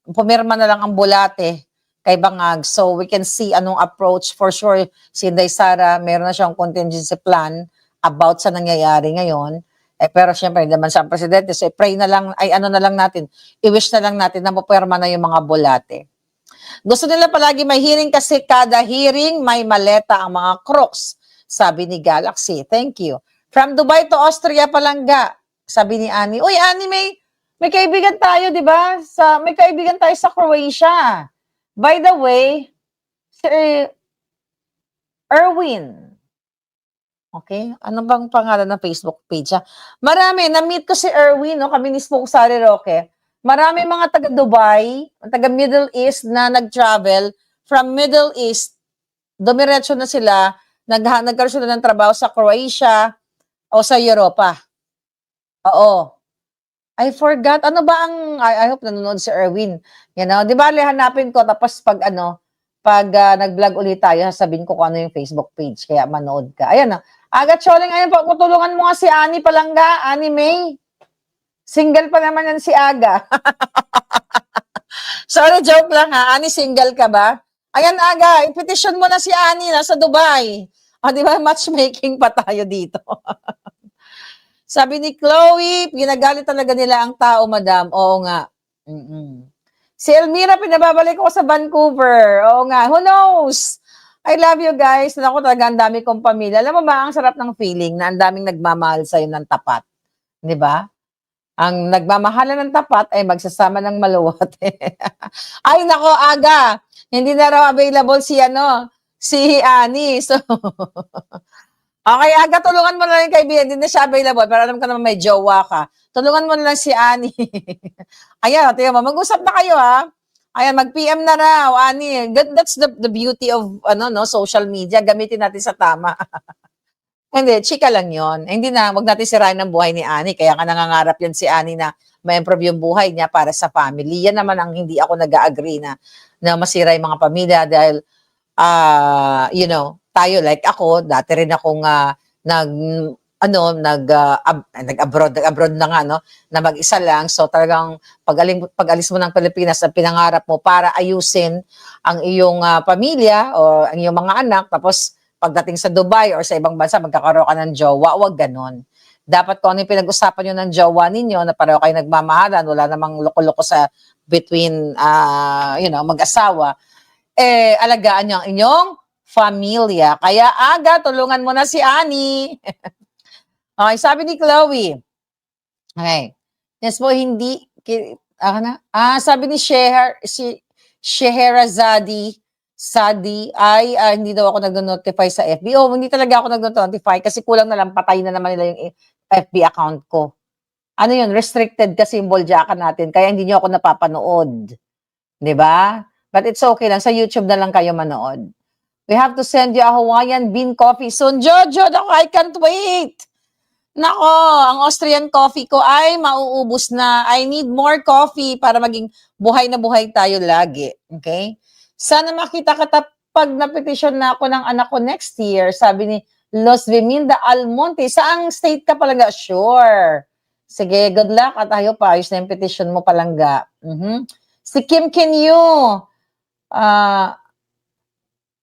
pumirma na lang ang bulate kay Bangag so we can see anong approach. For sure, si Inday Sara, meron na siyang contingency plan about sa nangyayari ngayon. Eh, pero syempre, hindi naman siya ang presidente. So, pray na lang, ay ano na lang natin, i-wish na lang natin na mapirma na yung mga bulate. Gusto nila palagi may hearing kasi kada hearing may maleta ang mga crooks, sabi ni Galaxy. Thank you. From Dubai to Austria palangga, sabi ni Ani. Uy, Ani, may kaibigan tayo, di ba? May kaibigan tayo sa Croatia. By the way, si Erwin. Okay? Ano bang pangalan ng Facebook page? Marami. Na-meet ko si Erwin, no? Kami ni Smoke Sari Roque. Marami mga taga Dubai, taga Middle East na nag-travel. From Middle East, dumiretso na sila. Nagkaroon sila ng trabaho sa Croatia o sa Europa. Oo. I forgot. Ano ba ang, I hope nanonood si Erwin. You know, di ba, hanapin ko, tapos pag nag-vlog ulit tayo, sabihin ko kung ano yung Facebook page, kaya manood ka. Ayan na. Agad Choleng, ayun po, kutulungan mo nga si Ani palangga, Ani May. Single pa naman yan si Aga. Sorry, joke lang ha. Ani, single ka ba? Ayan, Aga, i-petition mo na si Ani, nasa Dubai. O, di ba, matchmaking pa tayo dito. Sabi ni Chloe, ginagalit talaga nila ang tao, madam. Oo nga. Si Elmira, pinababalik ko sa Vancouver. Oo nga. Who knows? I love you guys. Ako talaga, ang dami kong pamilya. Alam mo ba, ang sarap ng feeling na ang daming nagmamahal sa'yo ng tapat. Di ba? Ang nagmamahalan ng tapat ay magsasama ng maluwat. Ay, nako, Aga. Hindi na raw available si Ani. So, okay, Aga, tulungan mo na lang yung kaibigan. Hindi na siya available, pero alam ko naman may jowa ka. Tulungan mo na lang si Ani. Ayan, tingnan mo, mag-usap na kayo, ha? Ayan, mag-PM na raw, Ani. That's the beauty of social media. Gamitin natin sa tama. Hindi, chika lang yon. Hindi na, wag natin sirain ang buhay ni Ani. Kaya nga nangangarap yan si Ani na ma-improve yung buhay niya para sa family. Yan naman ang hindi ako nag-agree na masira yung mga pamilya dahil, tayo, like ako, dati rin akong nag-abroad na nga, na mag-isa lang. So talagang pag-alis mo ng Pilipinas, ang pinangarap mo para ayusin ang iyong pamilya o ang iyong mga anak, tapos pagdating sa Dubai or sa ibang bansa, magkakaroon ka ng jowa, wag ganon. Dapat kung ano yung pinag-usapan nyo ng jowa ninyo, na pareho kayo nagmamahalan, wala namang loko-loko sa between, mag-asawa, alagaan nyo ang inyong pamilya. Kaya Aga, tulungan mo na si Ani. Okay, sabi ni Chloe. Okay. Yes po, hindi, sabi ni Sheherazade, ay hindi daw ako nag-notify sa FB. Hindi talaga ako nag-notify kasi kulang na lang, patay na naman nila yung FB account ko. ano yun, restricted kasi yung Boljakan natin, kaya hindi niyo ako napapanood. 'Di ba? But it's okay lang, sa YouTube na lang kayo manood. We have to send you a Hawaiian bean coffee soon. Jojo, naku, I can't wait! Nako, ang Austrian coffee ko ay mauubos na. I need more coffee para maging buhay na buhay tayo lagi. Okay? Sana makita kita pag napetisyon na ako ng anak ko next year. Sabi ni Los Viminda Almonte. Saang state ka palangga? Sure. Sige, good luck at ayaw pa. Ayos na yung petition mo palangga. Si Kim Kinyu.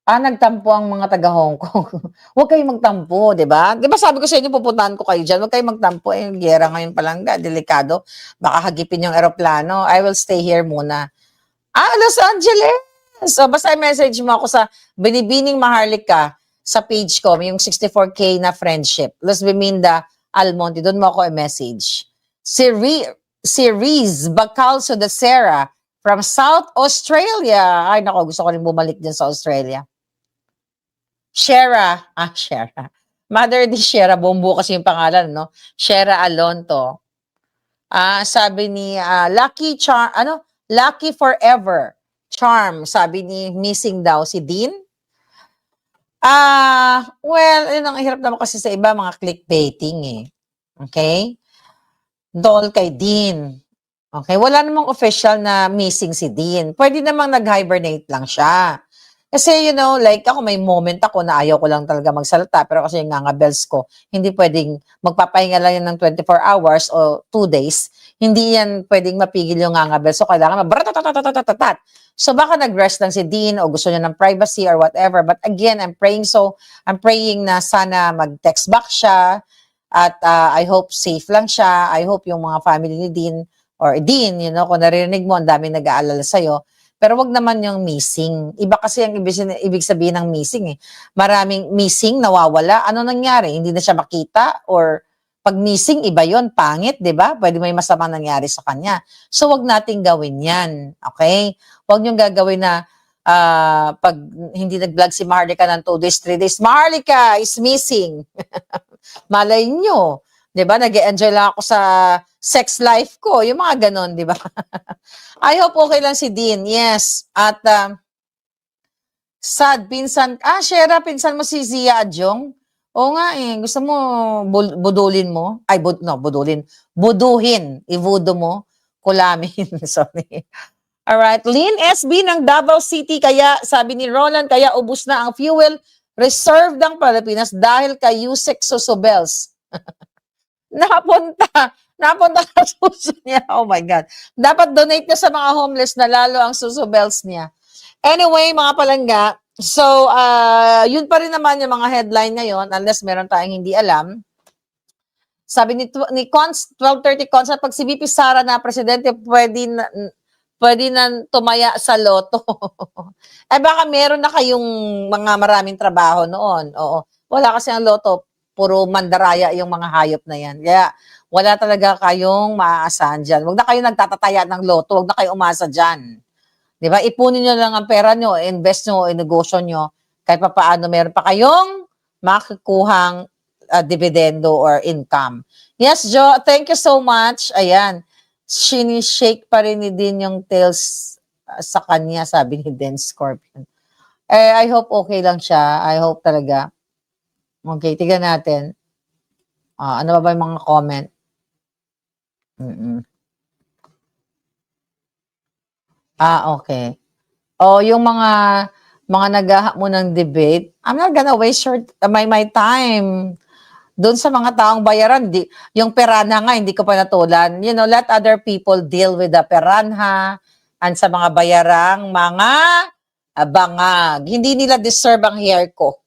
Nagtampo ang mga taga Hong Kong. Huwag kayong magtampo, 'di ba? 'Di ba sabi ko sa inyo pupuntahan ko kayo diyan, huwag kayong magtampo, eh giyera ngayon palangga, delikado. Baka hagipin yung eroplano. I will stay here muna. Los Angeles! So basta i-message mo ako sa Binibining Maharlika sa page ko, yung 64K na friendship. Los Biminda Almonte, doon mo ako i-message. Si Riz Bacalso de Serra from South Australia. Ay nako, gusto ko rin bumalik din sa Australia. Shera. Shera. Mother di Shera, bombo kasi yung pangalan, no? Shera Alonto. Sabi ni Lucky Forever. Charm, sabi ni missing daw si Dean. Well, yun ang hirap naman kasi sa iba, mga clickbaiting eh. Okay? Dol kay Dean. Okay, wala namang official na missing si Dean. Pwede namang nag-hibernate lang siya. Kasi, like ako, may moment ako na ayaw ko lang talaga magsalita, pero kasi yung nga bells ko, hindi pwedeng magpapahinga lang yan ng 24 hours o 2 days. Hindi yan pwedeng mapigil yung nga bells. So, kailangan mabratatatatatat. So, baka nag-rest lang si Dean o gusto niya ng privacy or whatever. But again, I'm praying na sana mag-text back siya at I hope safe lang siya. I hope yung mga family ni Dean or Dean, kung naririnig mo, ang daming nag-aalala sa'yo. Pero wag naman yung missing. Iba kasi ang ibig sabihin ng missing eh. Maraming missing, nawawala. Ano nangyari? Hindi na siya makita? Or pag missing, iba yon, pangit, di ba? Pwede may masama nangyari sa kanya. So wag nating gawin yan. Okay? Wag niyong gagawin na pag hindi nag-vlog si Maharlika ng 2 days, 3 days, Maharlika is missing. Malay nyo. Di ba? Nag-enjoy lang ako sa sex life ko. Yung mga ganon, di ba? I hope okay lang si Dean. Yes. At sad, pinsan. Shera, pinsan mo si Zia Adjong. Oo nga eh. Gusto mo budulin mo? Ay, budulin. Buduhin. Ivudo mo. Kulamin. Sorry. Alright. Lynn SB ng Davao City. Kaya, sabi ni Roland, kaya ubus na ang fuel reserve ng Pilipinas dahil kay Yusek Sosobels. Napunta sa suso niya. Oh my God. Dapat donate na sa mga homeless na lalo ang suso bells niya. Anyway, mga palangga, so, yun pa rin naman yung mga headline ngayon, unless meron tayong hindi alam. Sabi ni 1230 Cons, pag si VP Sara na presidente, pwede na tumaya sa loto. Baka meron na kayong mga maraming trabaho noon. Oo. Wala kasi ang loto. Puro mandaraya yung mga hayop na yan. Kaya wala talaga kayong maaasahan dyan. Huwag na kayo nagtatataya ng loto. Huwag na kayo umasa dyan. Di ba? Ipunin nyo lang ang pera nyo, invest nyo, negosyo nyo. Kahit pa paano meron pa kayong makikuhang dividendo or income. Yes, Jo. Thank you so much. Ayan. Shake pa rin ni din yung tails sa kanya, sabi ni Den Scorpion. I hope okay lang siya. I hope talaga. Okay, tignan natin. Ano ba yung mga comment? Okay. Yung mga naghahamon ng debate, I'm not gonna waste my time doon sa mga taong bayaran. Yung Perana nga, hindi ko pa natulan. Let other people deal with the Peranha and sa mga bayarang mga bangag. Hindi nila deserve ang hair ko.